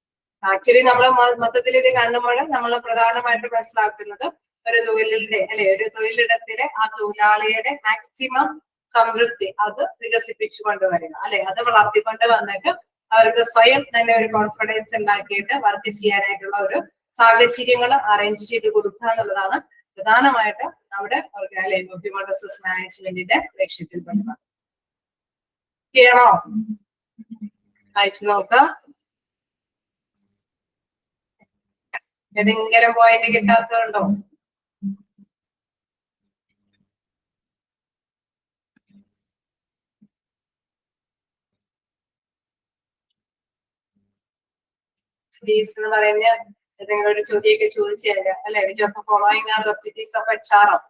Actually നമ്മൾ മൊത്തത്തിൽ ഇത് കാണുമ്പോൾ നമ്മൾ പ്രധാനമായിട്ട് മനസ്സിലാക്കുന്നത് ഒരു തൊഴിലിന്റെ അല്ലെ ഒരു തൊഴിലിടത്തിലെ ആ തൊഴിലാളിയുടെ മാക്സിമം സംതൃപ്തി അത് വികസിപ്പിച്ചു കൊണ്ടുവരിക അല്ലെ അത് വളർത്തിക്കൊണ്ട് വന്നിട്ട് അവർക്ക് സ്വയം തന്നെ ഒരു കോൺഫിഡൻസ് ഉണ്ടാക്കിയിട്ട് വർക്ക് ചെയ്യാനായിട്ടുള്ള ഒരു സാഹചര്യങ്ങൾ അറേഞ്ച് ചെയ്ത് കൊടുക്കുക എന്നുള്ളതാണ് പ്രധാനമായിട്ട് നമ്മുടെ ഹ്യൂമൻ റിസോഴ്സ് മാനേജ്മെന്റിന്റെ ലക്ഷ്യത്തിൽപ്പെടുന്നത്. ക്ലിയറോ? അയച്ചു നോക്കാം. ഏതെങ്കിലും പോയിന്റ് കിട്ടാത്തതുണ്ടോ? എന്ന് പറയുന്ന ഏതെങ്കിലും ഒരു ചോദ്യമൊക്കെ ചോദിച്ചാൽ അല്ലെ following are objectives of HRM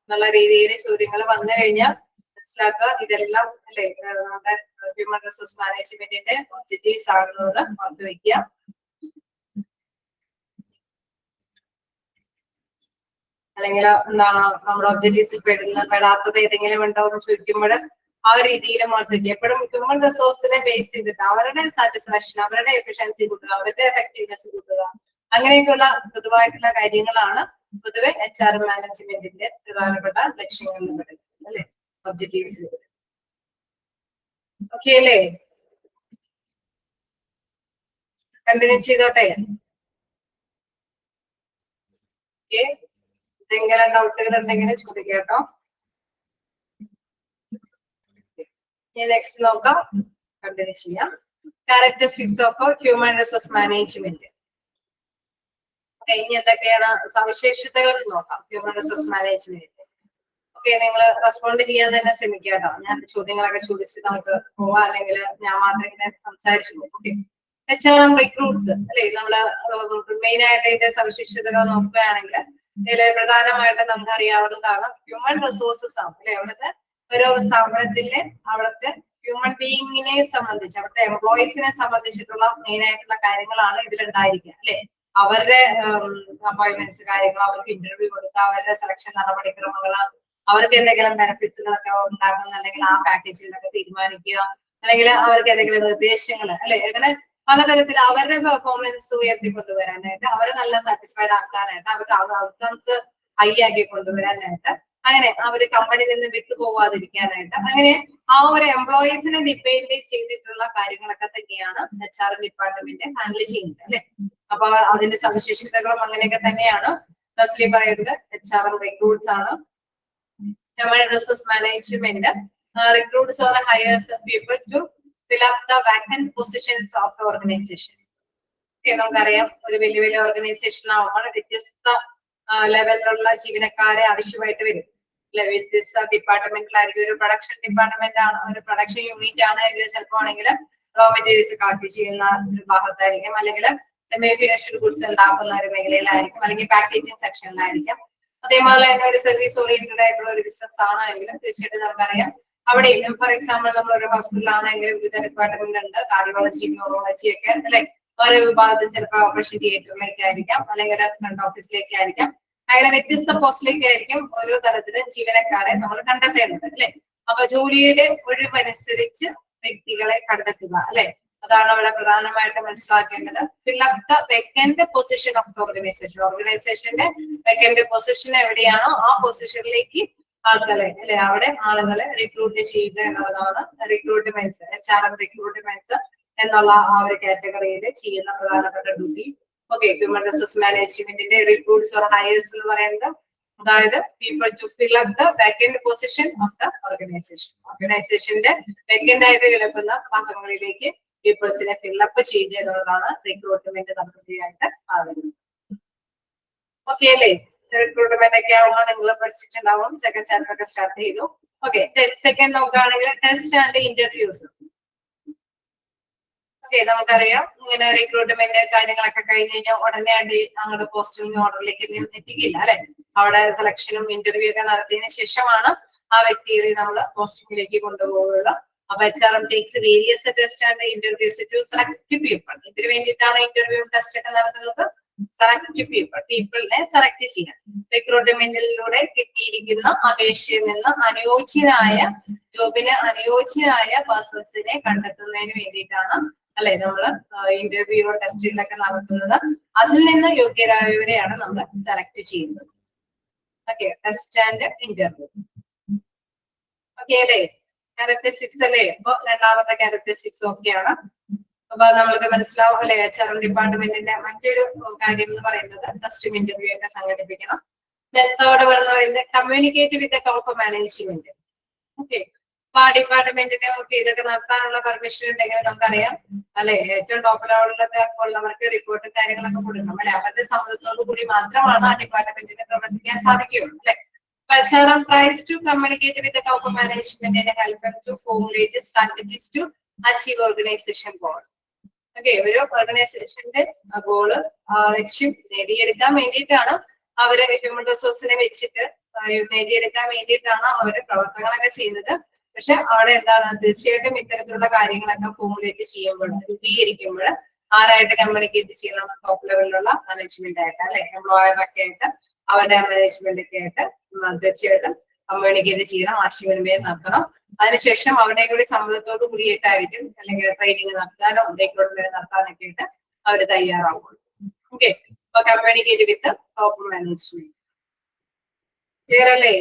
എന്നുള്ള രീതിയിൽ ചോദ്യങ്ങൾ വന്നു കഴിഞ്ഞാൽ മനസ്സിലാക്കുക ഇതെല്ലാം അല്ലെ നമ്മുടെ ഹ്യൂമൻ റിസോഴ്സ് മാനേജ്മെന്റിന്റെ ഒബ്ജക്റ്റീവ്സ് ആകുന്നത് ഓർത്ത് വയ്ക്കുക. അല്ലെങ്കിൽ എന്താണ് നമ്മുടെ ഒബ്ജക്റ്റീവ്സിൽ പെടാത്തത് ഏതെങ്കിലും ഉണ്ടോ എന്ന് ചോദിക്കുമ്പോൾ ആ ഒരു രീതിയിൽ ഓർത്തിരിക്കുക. എപ്പോഴും ഹ്യൂമൻ റിസോഴ്സിനെ ബേസ് ചെയ്തിട്ട് അവരുടെ സാറ്റിസ്ഫാക്ഷൻ അവരുടെ എഫിഷ്യൻസി കൂട്ടുക അവരുടെ എഫക്റ്റീവ്നെസ് കൂട്ടുക അങ്ങനെയൊക്കെയുള്ള പൊതുവായിട്ടുള്ള കാര്യങ്ങളാണ് പൊതുവെ HRM മാനേജ്മെന്റിന്റെ പ്രധാനപ്പെട്ട ലക്ഷ്യങ്ങളിൽ പെടുന്നത് അല്ലെ ഒബ്ജക്റ്റീവ്സ്. ഓക്കെ അല്ലേ? കണ്ടിന്യൂ ചെയ്തോട്ടെ. ഓക്കെ, എന്തെങ്കിലും ഡൗട്ടുകൾ ഉണ്ടെങ്കിൽ ചോദിക്കാം കേട്ടോ. നെക്സ്റ്റ് നോക്കാം, കണ്ടിന്യൂ ചെയ്യാം. Characteristics of human resource management. ഇനി എന്തൊക്കെയാണ് സവിശേഷതകൾ നോക്കാം ഹ്യൂമൻ റിസോഴ്സ് മാനേജ്മെന്റ്. ഓക്കെ, നിങ്ങൾ റെസ്പോണ്ട് ചെയ്യാൻ തന്നെ ശ്രമിക്കുക കേട്ടോ. ഞാൻ ചോദ്യങ്ങളൊക്കെ ചോദിച്ച് നമുക്ക് പോവാം, അല്ലെങ്കിൽ ഞാൻ മാത്രം ഇങ്ങനെ സംസാരിച്ചു പോകും. ഓക്കെ, HRM റിക്രൂട്ട്സ് അല്ലെ നമ്മള് മെയിൻ ആയിട്ട് ഇതിന്റെ സവിശേഷതകൾ നോക്കുകയാണെങ്കിൽ ഇതിൽ പ്രധാനമായിട്ട് നമുക്ക് അറിയാവുന്നതാണ് ഹ്യൂമൻ റിസോഴ്സസ് ആണ് അല്ലെ. അവിടുത്തെ ഒരു സ്ഥാപനത്തിലെ അവിടുത്തെ ഹ്യൂമൻ ബീയിങ്ങിനെ സംബന്ധിച്ച് അവിടുത്തെ എംപ്ലോയീസിനെ സംബന്ധിച്ചിട്ടുള്ള മെയിൻ ആയിട്ടുള്ള കാര്യങ്ങളാണ് ഇതിലുണ്ടായിരിക്കുക അല്ലെ. അവരുടെ അപ്പോയിന്റ്മെന്റ്സ് കാര്യങ്ങൾ അവർക്ക് ഇന്റർവ്യൂ കൊടുക്കുക അവരുടെ സെലക്ഷൻ നടപടിക്രമങ്ങൾ അവർക്ക് എന്തെങ്കിലും ബെനിഫിറ്റ്സുകളൊക്കെ ഉണ്ടാകുന്നുണ്ടെങ്കിൽ ആ പാക്കേജിലൊക്കെ തീരുമാനിക്കുക അല്ലെങ്കിൽ അവർക്ക് ഏതെങ്കിലും നിർദ്ദേശങ്ങൾ അല്ലെ അങ്ങനെ പലതരത്തിൽ അവരുടെ പെർഫോമൻസ് ഉയർത്തിക്കൊണ്ടുവരാനായിട്ട് അവരെ നല്ല സാറ്റിസ്ഫൈഡ് ആക്കാനായിട്ട് അവരുടെ ഔട്ട്കംസ് ഹൈ ആക്കി കൊണ്ടുവരാനായിട്ട് അങ്ങനെ അവര് കമ്പനിയിൽ നിന്ന് വിട്ടുപോവാതിരിക്കാനായിട്ട് അങ്ങനെ ആ ഒരു എംപ്ലോയീസിനെ ഡിപെൻഡ് ചെയ്തിട്ടുള്ള കാര്യങ്ങളൊക്കെ തന്നെയാണ് HRM ഡിപ്പാർട്ട്മെന്റ് ഹാൻഡിൽ ചെയ്യുന്നത് അല്ലെ. അപ്പൊ അതിന്റെ സവിശേഷതകളും അങ്ങനെയൊക്കെ തന്നെയാണ് ഫസ്റ്റ്ലി പറയുന്നത്. HRM റിക്രൂട്ട്സ് ആണ്. Human resource management recruits or hires people to fill up the vacant positions of the organization. നമുക്കറിയാം ഒരു വലിയ വലിയ ഓർഗനൈസേഷൻ ആവുമ്പോൾ വ്യത്യസ്ത ലെവലിലുള്ള ജീവനക്കാരെ ആവശ്യമായിട്ട് വരും അല്ലെ. വ്യത്യസ്ത ഡിപ്പാർട്ട്മെന്റിലായിരിക്കും. ഒരു പ്രൊഡക്ഷൻ ഡിപ്പാർട്ട്മെന്റ് ആണ് ഒരു പ്രൊഡക്ഷൻ യൂണിറ്റ് ആണ് എങ്കിൽ ചിലപ്പോ ആണെങ്കിൽ റോ മെറ്റീരിയൽസ് കളക്ട് ചെയ്യുന്ന ഒരു ഭാഗത്തായിരിക്കും, അല്ലെങ്കിൽ സെമി ഫിനിഷ്ഡ് ഗുഡ്സ് ഉണ്ടാക്കുന്ന ഒരു മേഖലയിലായിരിക്കും, അല്ലെങ്കിൽ പാക്കേജിംഗ് സെക്ഷനിലായിരിക്കും. അതേപോലെ തന്നെ ഒരു സർവീസ് ഓറിയന്റഡ് ആയിട്ടുള്ള ഒരു ബിസിനസ് ആണെങ്കിലും തീർച്ചയായിട്ടും നമുക്കറിയാം അവിടെയും ഫോർ എക്സാമ്പിൾ നമ്മൾ ഒരു ഹോസ്പിറ്റൽ ആണെങ്കിലും വിവിധ ഡിപ്പാർട്ട്മെന്റ് ഉണ്ട്, കാർഡിയോളജി ന്യൂറോളജി ഒക്കെ അല്ലെ. ഓരോ വിഭാഗത്തിൽ ചിലപ്പോൾ ഓപ്പറേഷൻ തിയേറ്ററിലേക്ക് ആയിരിക്കാം, അല്ലെങ്കിൽ ഫ്രണ്ട് ഓഫീസിലേക്ക് ആയിരിക്കാം. അങ്ങനെ വ്യത്യസ്ത പോസ്റ്റിലേക്ക് ആയിരിക്കും ഓരോ തരത്തിലെ ജീവനക്കാരെ നമ്മൾ കണ്ടെത്തേണ്ടത് അല്ലെ. അപ്പൊ ജോലിയുടെ ഒഴിവനുസരിച്ച് വ്യക്തികളെ കണ്ടെത്തുക അല്ലെ, അതാണ് അവിടെ പ്രധാനമായിട്ട് മനസ്സിലാക്കേണ്ടത്. Fill up the vacant position of the organisation. ഓർഗനൈസേഷന്റെ വേക്കന്റ് പൊസിഷൻ എവിടെയാണോ ആ പൊസിഷനിലേക്ക് ആൾക്കാരെ അല്ലെ, അവിടെ ആളുകളെ റിക്രൂട്ട് ചെയ്യുക എന്നുള്ളതാണ് റിക്രൂട്ട്മെന്റ്സ്, HRM റിക്രൂട്ട്മെന്റ്സ് എന്നുള്ള ആ ഒരു കാറ്റഗറിയിൽ ചെയ്യുന്ന പ്രധാനപ്പെട്ട ഡ്യൂട്ടി. ഓക്കെ, ഹ്യൂമൻ റിസോഴ്സ് മാനേജ്മെന്റിന്റെ റിക്രൂട്ട്സ് ഓർ ഹയേഴ്സ് എന്ന് പറയുന്നത് അതായത് people to fill up the vacant position of the organisation. ഓർഗനൈസേഷന്റെ വേക്കന്റ് ആയിട്ട് കിടക്കുന്ന ഭാഗങ്ങളിലേക്ക് പീപ്പിൾസിനെ ഫില്ലപ്പ് ചെയ്യുക എന്നുള്ളതാണ് റിക്രൂട്ട്മെന്റ് നടപടിയായിട്ട് ആകുന്നത്. ഓക്കെ അല്ലേ, റിക്രൂട്ട്മെന്റ് ഒക്കെ ആവുമ്പോൾ നിങ്ങൾ പഠിച്ചിട്ടുണ്ടാവും. സെക്കൻഡ് ചാപ്റ്റർ ഒക്കെ സ്റ്റാർട്ട് ചെയ്തു. ഓക്കെ, സെക്കൻഡ് നോക്കുകയാണെങ്കിൽ ടെസ്റ്റ് ആൻഡ് ഇന്റർവ്യൂസ്. ഓക്കെ, നമുക്കറിയാം ഇങ്ങനെ റിക്രൂട്ട്മെന്റ് കാര്യങ്ങളൊക്കെ കഴിഞ്ഞ് കഴിഞ്ഞാൽ ഉടനെ അങ്ങോട്ട് പോസ്റ്റിംഗ് ഓർഡറിലേക്ക് എത്തിക്കില്ല അല്ലെ. അവിടെ സെലക്ഷനും ഇന്റർവ്യൂ ഒക്കെ നടത്തിയതിനു ശേഷമാണ് ആ വ്യക്തിയെ നമ്മൾ പോസ്റ്റിംഗിലേക്ക് കൊണ്ടുപോകുക. അപ്പൊ HRM takes various tests and interviews to select people. ഇതിനു വേണ്ടിയിട്ടാണ് ഇന്റർവ്യൂ ടെസ്റ്റ് ഒക്കെ നടത്തുന്നത്. സെലക്ട് പീപ്പിളിനെ സെലക്ട് ചെയ്യാൻ, റിക്രൂട്ട്മെന്റിലൂടെ കിട്ടിയിരിക്കുന്ന അപേക്ഷയിൽ നിന്ന് അനുയോജ്യനായ ജോബിന് അനുയോജ്യനായ പേഴ്സൺസിനെ കണ്ടെത്തുന്നതിന് വേണ്ടിയിട്ടാണ് അല്ലെ നമ്മൾ ഇന്റർവ്യൂ ടെസ്റ്റുകളൊക്കെ നടത്തുന്നത്. അതിൽ നിന്ന് യോഗ്യരായവരെയാണ് നമ്മൾ സെലക്ട് ചെയ്യുന്നത്. Okay, test and interview. Okay അല്ലേ, ക്യാരക്ടറിസ്റ്റിക്സ് അല്ലേ. അപ്പൊ രണ്ടാമത്തെ ക്യാരക്ടറിസ്റ്റിക്സ് ഓക്കെയാണ്. അപ്പൊ നമ്മൾക്ക് മനസ്സിലാവും അല്ലെ. HRM ഡിപ്പാർട്ട്മെന്റിന്റെ മറ്റൊരു കാര്യം എന്ന് പറയുന്നത് ടെസ്റ്റും ഇന്റർവ്യൂ ഒക്കെ സംഘടിപ്പിക്കണം. തേർഡ് എന്ന് പറയുന്നത് communicate with top management. Okay, അപ്പൊ ആ ഡിപ്പാർട്ട്മെന്റിനെ ഇതൊക്കെ നടത്താനുള്ള പെർമിഷൻ ഉണ്ടെങ്കിൽ നമുക്കറിയാം അല്ലെ. ഏറ്റവും ടോപ്പ് ലെവലിലൊക്കെ ഉള്ളവർക്ക് റിപ്പോർട്ടും കാര്യങ്ങളൊക്കെ കൊടുക്കണം അല്ലെ. അവരുടെ സമ്മതത്തോടു കൂടി മാത്രമാണ് ആ ഡിപ്പാർട്ട്മെന്റിന് പ്രവർത്തിക്കാൻ സാധിക്കുകയുള്ളൂ അല്ലെ. HRM tries to communicate with the top management and help them to formulate strategies to achieve organization goal. Okay, ഒരു ഓർഗനൈസേഷന്റെ ഗോള് ലക്ഷ്യം നേടിയെടുക്കാൻ വേണ്ടിയിട്ടാണ് അവര് ഹ്യൂമൻ റിസോഴ്സിനെ വെച്ചിട്ട് നേടിയെടുക്കാൻ വേണ്ടിയിട്ടാണ് അവര് പ്രവർത്തനങ്ങളൊക്കെ ചെയ്യുന്നത്. പക്ഷെ അവിടെ എന്താണ്, തീർച്ചയായിട്ടും ഇത്തരത്തിലുള്ള കാര്യങ്ങളൊക്കെ ഫോമുലേറ്റ് ചെയ്യുമ്പോൾ രൂപീകരിക്കുമ്പോൾ ആരായിട്ട് കമ്മ്യൂണിക്കേറ്റ് ചെയ്യണം? ടോപ്പ് ലെവലിലുള്ള മാനേജ്മെന്റ് ആയിട്ട് അല്ലെ, എംപ്ലോയറൊക്കെ ആയിട്ട് അവരുടെ മാനേജ്മെന്റ് ഒക്കെ ആയിട്ട് തീർച്ചയായിട്ടും കമ്മ്യൂണിക്കേറ്റ് ചെയ്യണം, ആശയവിനിമയം നടത്തണം. അതിനുശേഷം അവരുടെ കൂടി സമ്മതത്തോടു കൂടിയിട്ടായിരിക്കും അല്ലെങ്കിൽ ട്രെയിനിങ് നടത്താനോ റിക്രൂട്ട്മെന്റ് നടത്താനൊക്കെ ആയിട്ട് അവർ തയ്യാറാവുള്ളൂ. ഓക്കെ, അപ്പൊ communicate with top management. Clear അല്ലേ?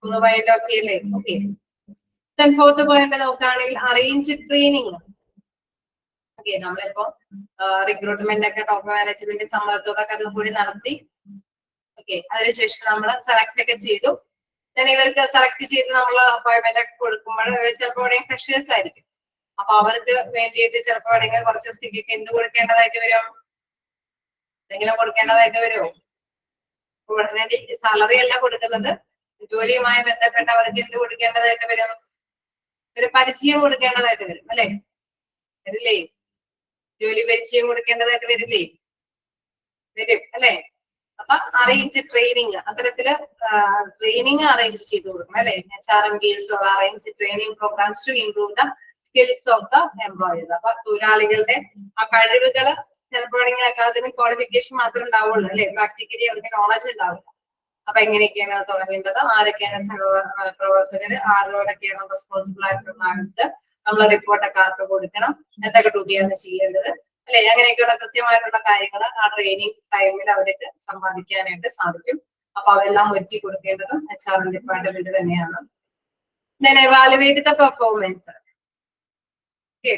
ഒന്ന് പോയിന്റ് ഓക്കെ അല്ലേ? ഓക്കെ, ഫോർത്ത് പോയിന്റ് നോക്കുകയാണെങ്കിൽ അറേഞ്ച് ട്രെയിനിങ്. ഓക്കെ, നമ്മളിപ്പോ റിക്രൂട്ട്മെന്റ് ഒക്കെ ടോപ്പ് മാനേജ്മെന്റ് സമ്മതത്തോടെ കൂടി നടത്തി. ഓക്കെ, അതിനുശേഷം നമ്മൾ സെലക്ട് ഒക്കെ ചെയ്തു. ഇവർക്ക് സെലക്ട് ചെയ്ത് നമ്മൾ അപ്പോയിന്റ്മെന്റ് ഒക്കെ കൊടുക്കുമ്പോൾ ചിലപ്പോൾ ഇവിടെ ഫ്രഷേഴ്സ് ആയിരിക്കും. അപ്പൊ അവർക്ക് വേണ്ടിയിട്ട് ചിലപ്പോൾ എവിടെയെങ്കിലും കുറച്ച് സ്ഥിതിക്ക് എന്ത് കൊടുക്കേണ്ടതായിട്ട് വരും? എന്തെങ്കിലും കൊടുക്കേണ്ടതായിട്ട് വരുമോ? ഉടനെ സാലറി അല്ല കൊടുക്കുന്നത്, ജോലിയുമായി ബന്ധപ്പെട്ട അവർക്ക് എന്ത് കൊടുക്കേണ്ടതായിട്ട് വരും? ഒരു പരിചയം കൊടുക്കേണ്ടതായിട്ട് വരും അല്ലെ, വരില്ലേ? ജോലി പരിചയം കൊടുക്കേണ്ടതായിട്ട് വരില്ലേ? വരും അല്ലെ. അപ്പൊ അറേഞ്ച് ട്രെയിനിങ്, അത്തരത്തില് ട്രെയിനിങ് അറേഞ്ച് ചെയ്ത് കൊടുക്കണം അല്ലെ. HRM gives or arrange training programs to improve the skills of the employees. അപ്പൊ തൊഴിലാളികളുടെ ആ കഴിവുകള് ചിലപ്പോൾ അക്കാദമിക് ക്വാളിഫിക്കേഷൻ മാത്രമേ ഉണ്ടാവുള്ളൂ അല്ലെ, പ്രാക്ടിക്കലി അവർക്ക് നോളജ് ഉണ്ടാവില്ല. അപ്പൊ എങ്ങനെയൊക്കെയാണ് തുടങ്ങേണ്ടത്, ആരൊക്കെയാണ് പ്രവർത്തകര്, ആരോടൊക്കെയാണ് റെസ്പോൺസിബിൾ ആയിട്ടുണ്ടാകുന്നത്, നമ്മൾ റിപ്പോർട്ടൊക്കെ ആർക്ക് കൊടുക്കണം, എന്തൊക്കെ ഡ്യൂട്ടിയാണ് ചെയ്യേണ്ടത് അല്ലെ, അങ്ങനെയൊക്കെയുള്ള കൃത്യമായിട്ടുള്ള കാര്യങ്ങൾ ആ ട്രെയിനിങ് ടൈമിൽ അവർക്ക് സമ്പാദിക്കാനായിട്ട് സാധിക്കും. അപ്പൊ അതെല്ലാം ഒരുക്കി കൊടുക്കേണ്ടതും HRM ഡിപ്പാർട്ട്മെന്റ് തന്നെയാണ്. Then evaluate the performance.